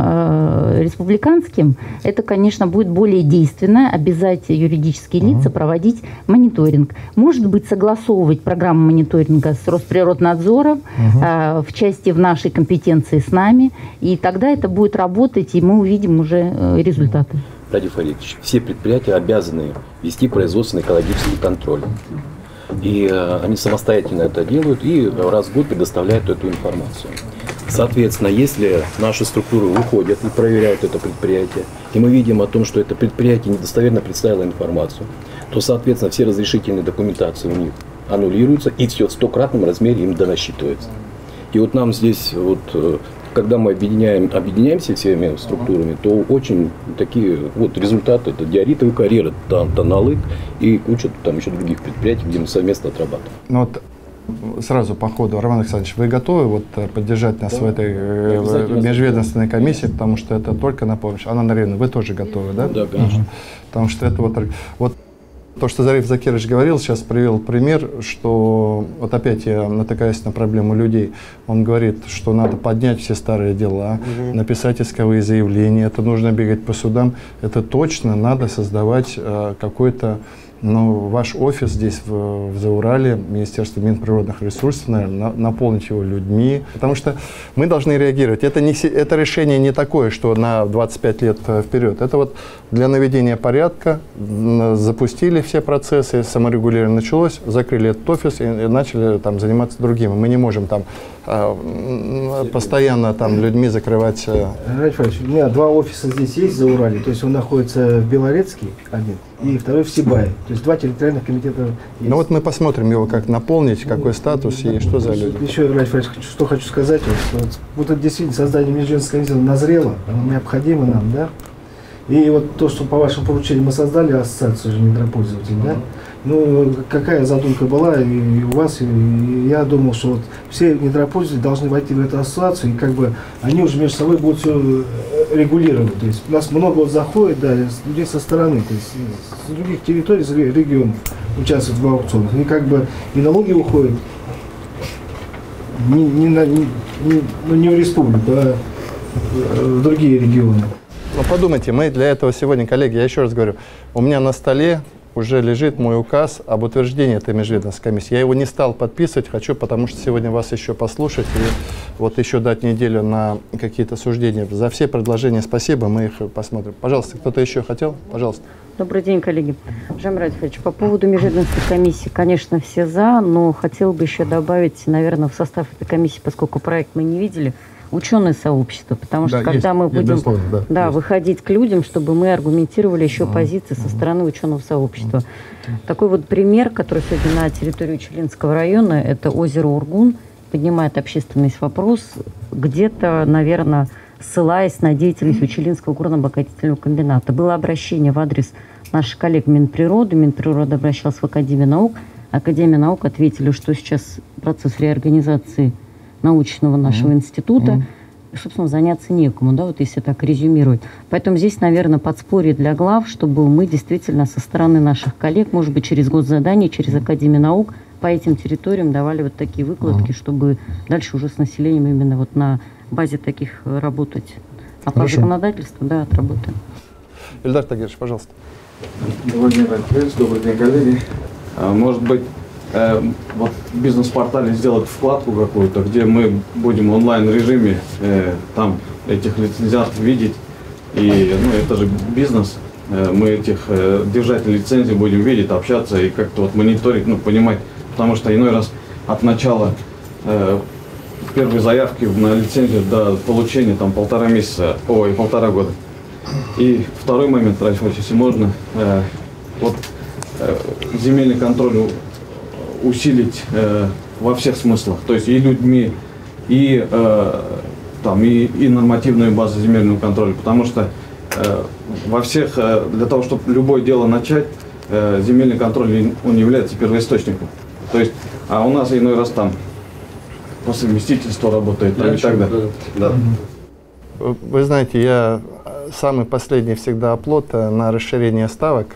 республиканским, это, конечно, будет более действенно обязать юридические лица проводить мониторинг. Может быть, согласовывать программу мониторинга с Росприроднадзором в части в нашей компетенции с нами, и тогда это будет работать, и мы увидим уже результаты. Радий Фаридович, все предприятия обязаны вести производственный экологический контроль. И они самостоятельно это делают и раз в год предоставляют эту информацию. Соответственно, если наши структуры выходят и проверяют это предприятие, и мы видим о том, что это предприятие недостоверно представило информацию, то, соответственно, все разрешительные документации у них аннулируются, и все в 100-кратном размере им донасчитывается. И вот нам здесь, вот, когда мы объединяемся всеми структурами, то очень такие вот результаты, это диоритовый карьер, Таналык и куча там еще других предприятий, где мы совместно отрабатываем. Ну вот сразу по ходу, Роман Александрович, вы готовы вот поддержать нас в этой межведомственной комиссии, потому что это только на помощь. Анна Андреевна, вы тоже готовы, да? Да, конечно. Потому что это вот то, что Зариф Закирович говорил, сейчас привел пример, что вот опять я натыкаюсь на проблему людей. Он говорит, что надо поднять все старые дела, написать исковые заявления, это нужно бегать по судам. Это точно надо создавать какой-то, ну, ваш офис здесь в Заурале, Министерство Минприродных ресурсов, наверное, наполнить его людьми, потому что мы должны реагировать. Это решение не такое, что на 25 лет вперед. Это вот для наведения порядка запустили все процессы, саморегулирование началось, закрыли этот офис и начали там заниматься другим. Мы не можем там постоянно там людьми закрывать. Радий Фаридович, у меня два офиса здесь есть в Заурале, то есть он находится в Белорецке один, и второй в Сибае. То есть два территориальных комитета есть. Ну вот мы посмотрим его, как наполнить, какой статус и что за люди. Еще, Радий Фаридович, что хочу сказать. Вот это действительно создание межведомственной комиссии назрело, оно необходимо нам, да? И вот то, что по вашему поручению мы создали ассоциацию же недропользователей, да? Ну, какая задумка была и у вас, и я думал, что вот все недропользователи должны войти в эту ассоциацию, и как бы они уже между собой будут все регулировать. То есть у нас много вот заходит, да, людей со стороны, то есть с других территорий, с регионов участвуют в аукционах. И как бы и налоги уходят не в республику, а в другие регионы. Ну, подумайте, мы для этого сегодня, коллеги, я еще раз говорю, у меня на столе уже лежит мой указ об утверждении этой межведомственной комиссии. Я его не стал подписывать, хочу, потому что сегодня вас еще послушать и вот еще дать неделю на какие-то суждения. За все предложения спасибо, мы их посмотрим. Пожалуйста, кто-то еще хотел? Пожалуйста. Добрый день, коллеги. Жан Радифович, по поводу межведомственной комиссии, конечно, все за, но хотел бы еще добавить, наверное, в состав этой комиссии, поскольку проект мы не видели, ученое сообщество, потому что когда мы будем выходить к людям, чтобы мы аргументировали еще позиции со стороны ученого сообщества. Такой вот пример, который сегодня на территории Учелинского района, это озеро Ургун, поднимает общественный вопрос, где-то, наверное, ссылаясь на деятельность Учелинского горно-обогатительного комбината. Было обращение в адрес наших коллег Минприроды. Минприрода обращалась в Академию наук. Академия наук ответили, что сейчас процесс реорганизации научного нашего института, и, собственно, заняться некому, да, вот если так резюмировать. Поэтому здесь, наверное, подспорье для глав, чтобы мы действительно со стороны наших коллег, может быть, через госзадание, через Академию наук, по этим территориям давали вот такие выкладки, чтобы дальше уже с населением именно вот на базе таких работать. А по законодательству, да, отработаем. Ильдар Тагирович, пожалуйста. Владимир Андреевич, добрый день, коллеги. Может быть, вот в бизнес-портале сделать вкладку какую-то, где мы будем в онлайн-режиме там этих лицензиатов видеть. И это же бизнес. Мы этих держателей лицензий будем видеть, общаться и как-то вот мониторить, понимать. Потому что иной раз от начала первой заявки на лицензию до получения там полтора года. И второй момент, если можно, вот земельный контроль усилить во всех смыслах. То есть и людьми, и нормативной базой земельного контроля. Потому что во всех, для того, чтобы любое дело начать, земельный контроль, он является первоисточником. То есть, а у нас иной раз там по совместительству работает, и так далее. Да. Вы знаете, я самый последний всегда оплот на расширение ставок.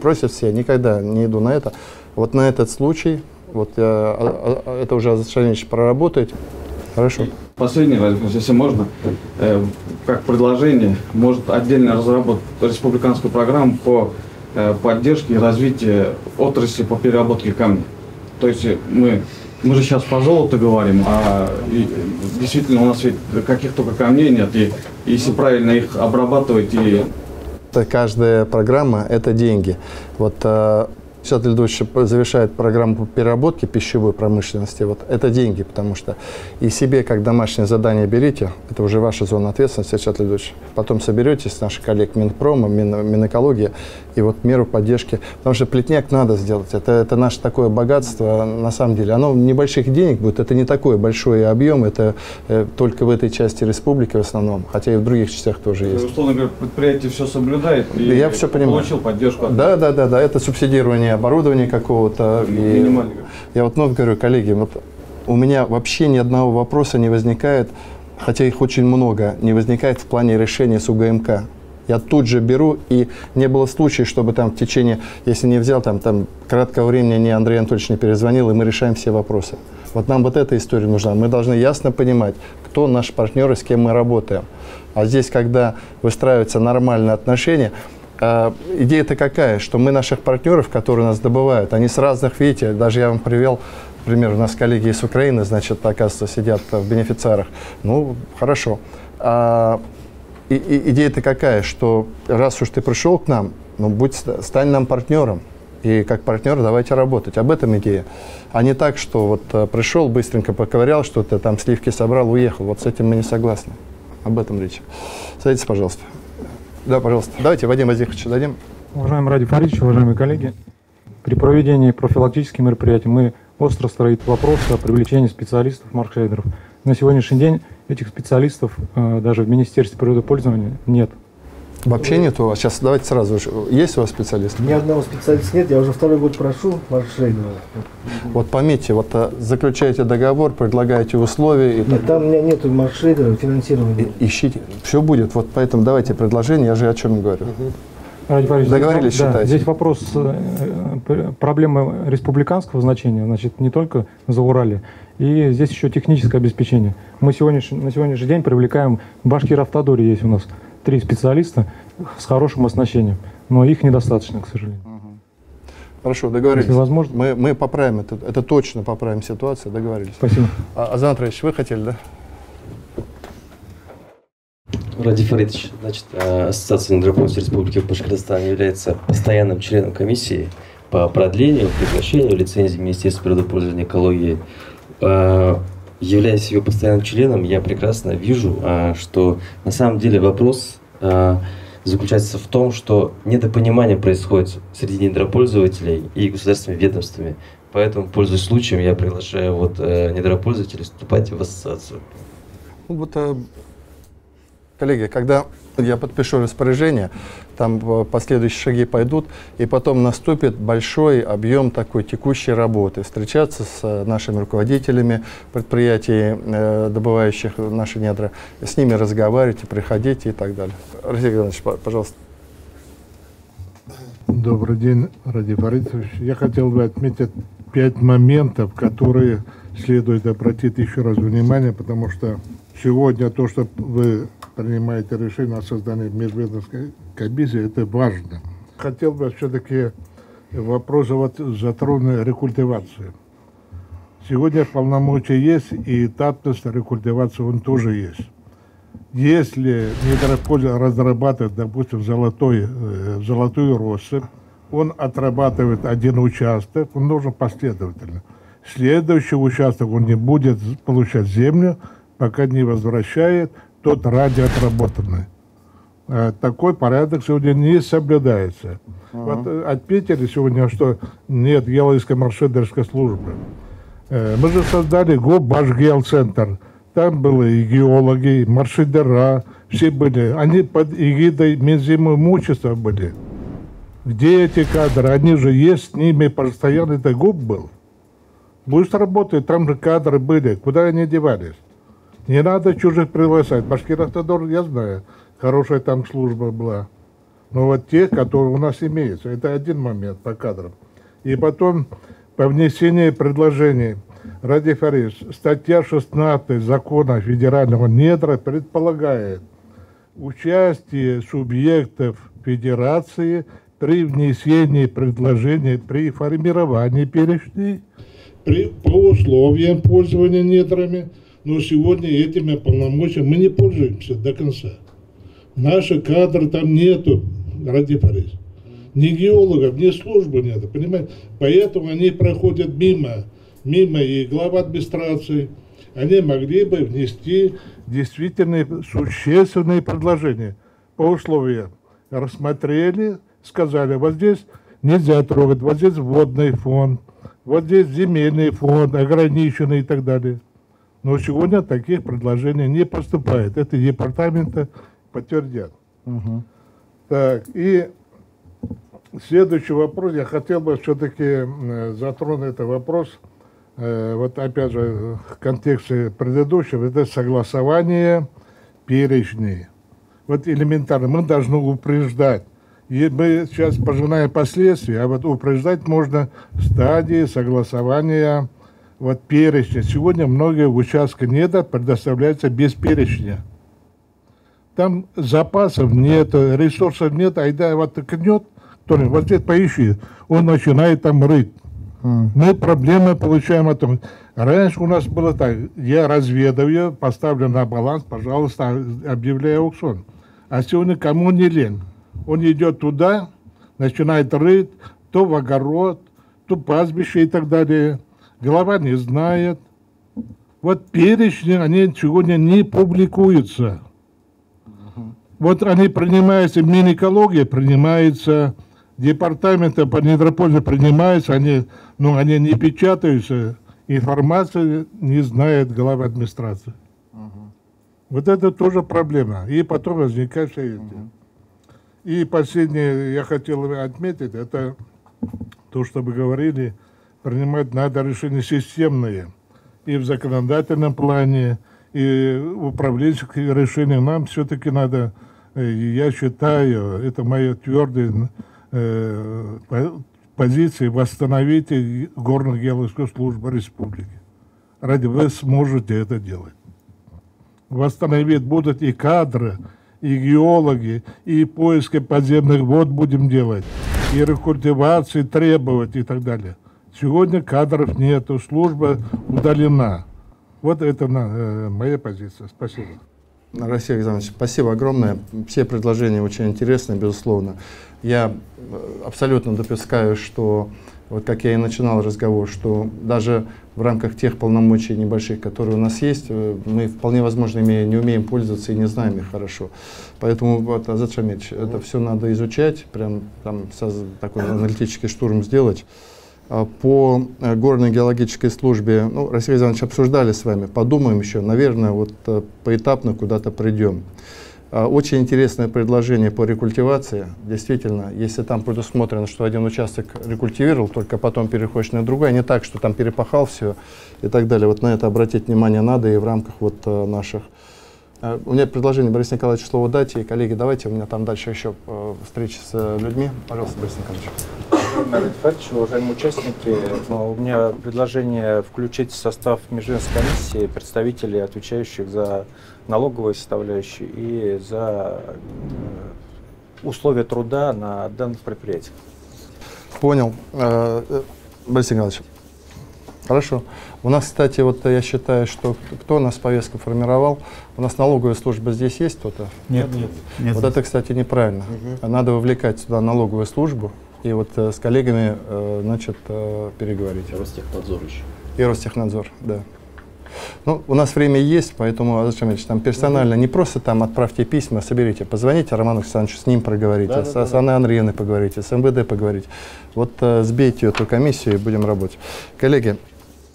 Просят все, никогда не иду на это. Вот на этот случай, вот это уже Азат Шамильевич проработает. Хорошо. Последний, если можно, как предложение, может отдельно разработать республиканскую программу по поддержке и развитию отрасли по переработке камня. То есть мы же сейчас по золоту говорим, а действительно у нас ведь каких только камней нет, и если правильно их обрабатывать и... Каждая программа – это деньги. Вот сейчас Ильдович завершает программу по переработке пищевой промышленности. Вот это деньги, потому что и себе, как домашнее задание берите, это уже ваша зона ответственности, сейчас Ильдович. Потом соберетесь с наших коллег Минпрома, Минэкология, и вот меру поддержки. Потому что плетняк надо сделать. Это наше такое богатство, на самом деле. Оно небольших денег будет, это не такой большой объем, это только в этой части республики в основном, хотя и в других частях тоже есть. Условно говоря, предприятие все соблюдает и я все понимаю. Получил поддержку. Да, это субсидирование оборудования какого-то. Я вот много говорю, коллеги, вот у меня вообще ни одного вопроса не возникает, хотя их очень много, не возникает в плане решения с УГМК. Я тут же беру, и не было случая, чтобы там в течение, если не взял, там краткого времени ни Андрей Анатольевич не перезвонил, и мы решаем все вопросы. Вот нам вот эта история нужна. Мы должны ясно понимать, кто наши партнеры, с кем мы работаем. А здесь, когда выстраиваются нормальные отношения, идея-то какая, что мы наших партнеров, которые нас добывают, они с разных, видите, даже я вам привел, например, у нас коллеги из Украины, значит, оказывается, сидят в бенефициарах. Ну, хорошо. Идея-то какая, что раз уж ты пришел к нам, ну, стань нам партнером. И как партнер давайте работать. Об этом идея. А не так, что вот пришел, быстренько поковырял, что-то там сливки собрал, уехал. Вот с этим мы не согласны. Об этом речь. Садитесь, пожалуйста. Да, пожалуйста. Давайте Вадим Азиховичу дадим. Уважаемый Ради Фаридович, уважаемые коллеги, при проведении профилактических мероприятий мы остро стоит вопрос о привлечении специалистов-маркшейдеров. На сегодняшний день этих специалистов даже в Министерстве природопользования нет. Вообще нету. А сейчас давайте сразу. Есть у вас специалист? Ни одного специалиста нет, я уже второй год прошу маркшейдера. Вот пометьте, вот заключаете договор, предлагаете условия. И там у меня нету маркшейдера, финансирования. Ищите. Все будет. Вот поэтому давайте предложение, я же о чем говорю. Договорились, считайте. Да, здесь вопрос проблемы республиканского значения, значит, не только за Урале. И здесь еще техническое обеспечение. Мы на сегодняшний день привлекаем, в Башкир-Автодоре есть у нас 3 специалиста с хорошим оснащением, но их недостаточно, к сожалению. Хорошо, договорились. Если возможно. Мы поправим это точно поправим ситуацию, договорились. Спасибо. Азат Анатольевич, вы хотели, да? Ради Фаридович, значит, Ассоциация недропользователей Республики Башкортостан является постоянным членом комиссии по продлению, прекращению лицензии Министерства природопользования и экологии. Являясь ее постоянным членом, я прекрасно вижу, что на самом деле вопрос заключается в том, что недопонимание происходит среди недропользователей и государственными ведомствами. Поэтому, пользуясь случаем, я приглашаю недропользователей вступать в ассоциацию. Коллеги, когда я подпишу распоряжение, там последующие шаги пойдут, и потом наступит большой объем такой текущей работы. Встречаться с нашими руководителями предприятий, добывающих наши недра, с ними разговаривать, приходить и так далее. Алексей Иванович, пожалуйста. Добрый день, Ради Фаридович. Я хотел бы отметить 5 моментов, которые следует обратить еще раз внимание, потому что сегодня то, что вы принимаете решение о создании межведомственной комиссии, это важно. Хотел бы все-таки вопрос затронуть рекультивацию. Сегодня полномочия есть, и этапность рекультивации он тоже есть. Если недропользователь разрабатывает, допустим, золотую россыпь, он отрабатывает один участок, он должен последовательно. Следующий участок он не будет получать землю, пока не возвращает тот ранее отработанный. Такой порядок сегодня не соблюдается. Вот отметили сегодня, что нет Ялайской маркшейдерской службы. Мы же создали ГОБ-Башгеоцентр. Там были и геологи, и маршрутера, все были. Они под эгидой Минзимимущества были. Где эти кадры? Они же есть, с ними постоянно это ГОБ был. Пусть работают, там же кадры были. Куда они девались? Не надо чужих приглашать. Башкиравтодор, я знаю, хорошая там служба была. Но вот те, которые у нас имеются, это один момент по кадрам. И потом по внесению предложений. Ради Фарис, статья 16 закона федерального недра предполагает участие субъектов федерации при внесении предложений, при формировании перечней, по условиям пользования недрами. Но сегодня этими полномочиями мы не пользуемся до конца. Наши кадры там нету, ради Фарис. Ни геологов, ни службы нету, понимаете? Поэтому они проходят мимо и глава администрации. Они могли бы внести действительно существенные предложения по условиям. Рассмотрели, сказали, вот здесь нельзя трогать, вот здесь водный фонд, вот здесь земельный фонд, ограниченный и так далее. Но сегодня таких предложений не поступает. Это департаменты подтвердят. Так, и следующий вопрос. Я хотел бы все-таки затронуть этот вопрос. Вот опять же, в контексте предыдущего, это согласование перечней. Вот элементарно, мы должны упреждать. И мы сейчас пожинаем последствия, а вот упреждать можно в стадии согласования вот перечня. Сегодня многие участки недр предоставляются без перечня. Там запасов нет, ресурсов нет, айда вот ткнет, вот здесь поищи, он начинает там рыть. Мы проблемы получаем о том. Раньше у нас было так, я разведываю, поставлю на баланс, пожалуйста, объявляю аукцион. А сегодня кому не лень. Он идет туда, начинает рыть, то в огород, то пастбище и так далее. Голова не знает. Вот перечни, они сегодня не публикуются. Вот они принимаются, Минэкология принимается, департаменты по недропользу принимаются, они не печатаются, информация не знает глава администрации. Вот это тоже проблема. И потом возникает все это. И последнее я хотел отметить, это то, что вы говорили, принимать надо решения системные. И в законодательном плане, и в управленческих решениях нам все-таки надо, я считаю, это моя твердая позиция, восстановить горно-геологическую службу республики. Ради вы сможете это делать. Восстановить будут и кадры, и геологи, и поиски подземных вод будем делать, и рекультивации требовать и так далее. Сегодня кадров нету, служба удалена. Вот это моя позиция. Спасибо. Расил Александрович, спасибо огромное. Все предложения очень интересные, безусловно. Я абсолютно допускаю, что, вот как я и начинал разговор, что даже в рамках тех полномочий небольших, которые у нас есть, мы вполне возможно не умеем пользоваться и не знаем их хорошо. Поэтому, вот, Азат Шамильевич, это все надо изучать, прям там такой аналитический штурм сделать. По горной геологической службе, Расил Александрович, обсуждали с вами, подумаем еще, наверное, вот поэтапно куда-то придем. Очень интересное предложение по рекультивации. Действительно, если там предусмотрено, что один участок рекультивировал, только потом переходишь на другой, а не так, что там перепахал все и так далее. Вот на это обратить внимание надо и в рамках вот наших. У меня предложение, Борис Николаевич, слово дайте. И, коллеги, давайте, у меня там дальше еще встречи с людьми. Пожалуйста, Борис Николаевич. Уважаемые участники, у меня предложение включить в состав межведомственной комиссии представителей, отвечающих за налоговые составляющие и за условия труда на данных предприятиях. Понял. Борис Николаевич, хорошо. У нас, кстати, вот я считаю, что кто у нас повестку формировал, у нас налоговая служба здесь есть кто-то? Нет. Вот это, кстати, неправильно. Надо вовлекать сюда налоговую службу. И вот с коллегами, значит, переговорить. Ростехнадзор еще. И Ростехнадзор, да. Ну, у нас время есть, поэтому, Азат Шамильевич, там персонально, не просто там отправьте письма, соберите, позвоните Роману Александровичу, с ним проговорите, с Анной Андреевной поговорите, с МВД поговорите. Вот сбейте эту комиссию и будем работать. Коллеги,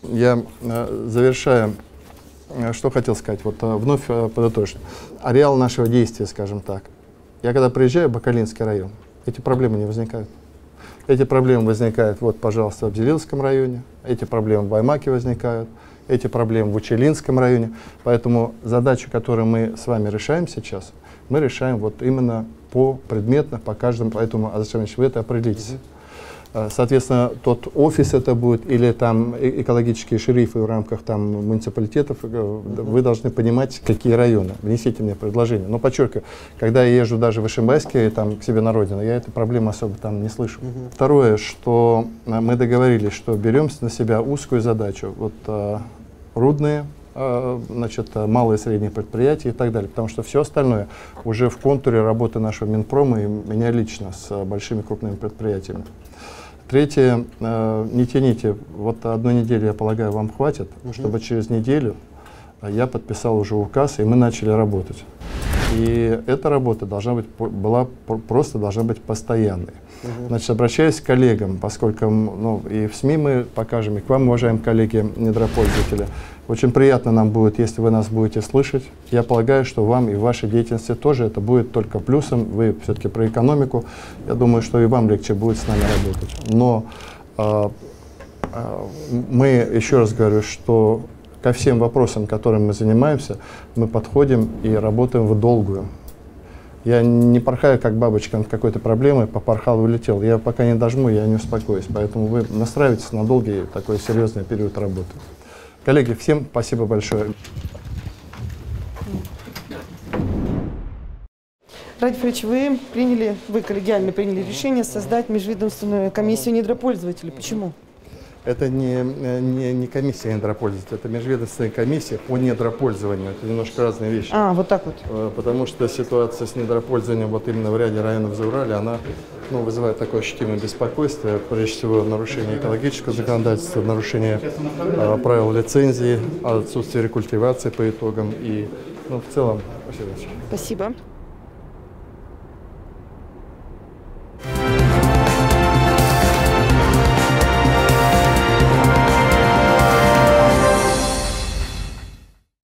я завершая, что хотел сказать, вот вновь подытожу. Ареал нашего действия, скажем так. Я когда приезжаю в Бакалинский район, эти проблемы не возникают. Эти проблемы возникают, вот, пожалуйста, в Бзелилском районе, эти проблемы в Баймаке возникают, эти проблемы в Учелинском районе. Поэтому задачу, которую мы с вами решаем сейчас, мы решаем вот именно предметно, по каждому. Поэтому, Азат Шамильевич, вы это определитесь. Соответственно, тот офис это будет, или там экологические шерифы в рамках там муниципалитетов, вы должны понимать, какие районы. Внесите мне предложение. Но подчеркиваю, когда я езжу даже в Ишимбайске, там, к себе на родину, я этой проблемы особо там не слышу. Второе, что мы договорились, что берем на себя узкую задачу. Вот рудные, значит, малые и средние предприятия и так далее. Потому что все остальное уже в контуре работы нашего Минпрома и меня лично с большими крупными предприятиями. Третье, не тяните, вот 1 неделю, я полагаю, вам хватит, чтобы через неделю я подписал уже указ, и мы начали работать. И эта работа должна быть, должна быть постоянной. Значит, обращаясь к коллегам, поскольку и в СМИ мы покажем, и к вам, уважаемые коллеги, недропользователи, очень приятно нам будет, если вы нас будете слышать. Я полагаю, что вам и в вашей деятельности тоже это будет только плюсом. Вы все-таки про экономику. Я думаю, что и вам легче будет с нами работать. Но мы, еще раз говорю, что ко всем вопросам, которыми мы занимаемся, мы подходим и работаем в долгую. Я не порхаю, как бабочка над какой-то проблемой, попорхал и улетел. Я пока не дожму, я не успокоюсь. Поэтому вы настраиваетесь на долгий такой серьезный период работы. Коллеги, всем спасибо большое. Радий Фаридович, вы коллегиально приняли решение создать межведомственную комиссию недропользователей. Почему? Это не комиссия недропользователей, это межведомственная комиссия по недропользованию. Это немножко разные вещи. Вот так вот. Потому что ситуация с недропользованием вот именно в ряде районов Зауралья, она вызывает такое ощутимое беспокойство. Прежде всего, нарушение экологического законодательства, нарушение правил лицензии, отсутствие рекультивации по итогам и в целом. Спасибо.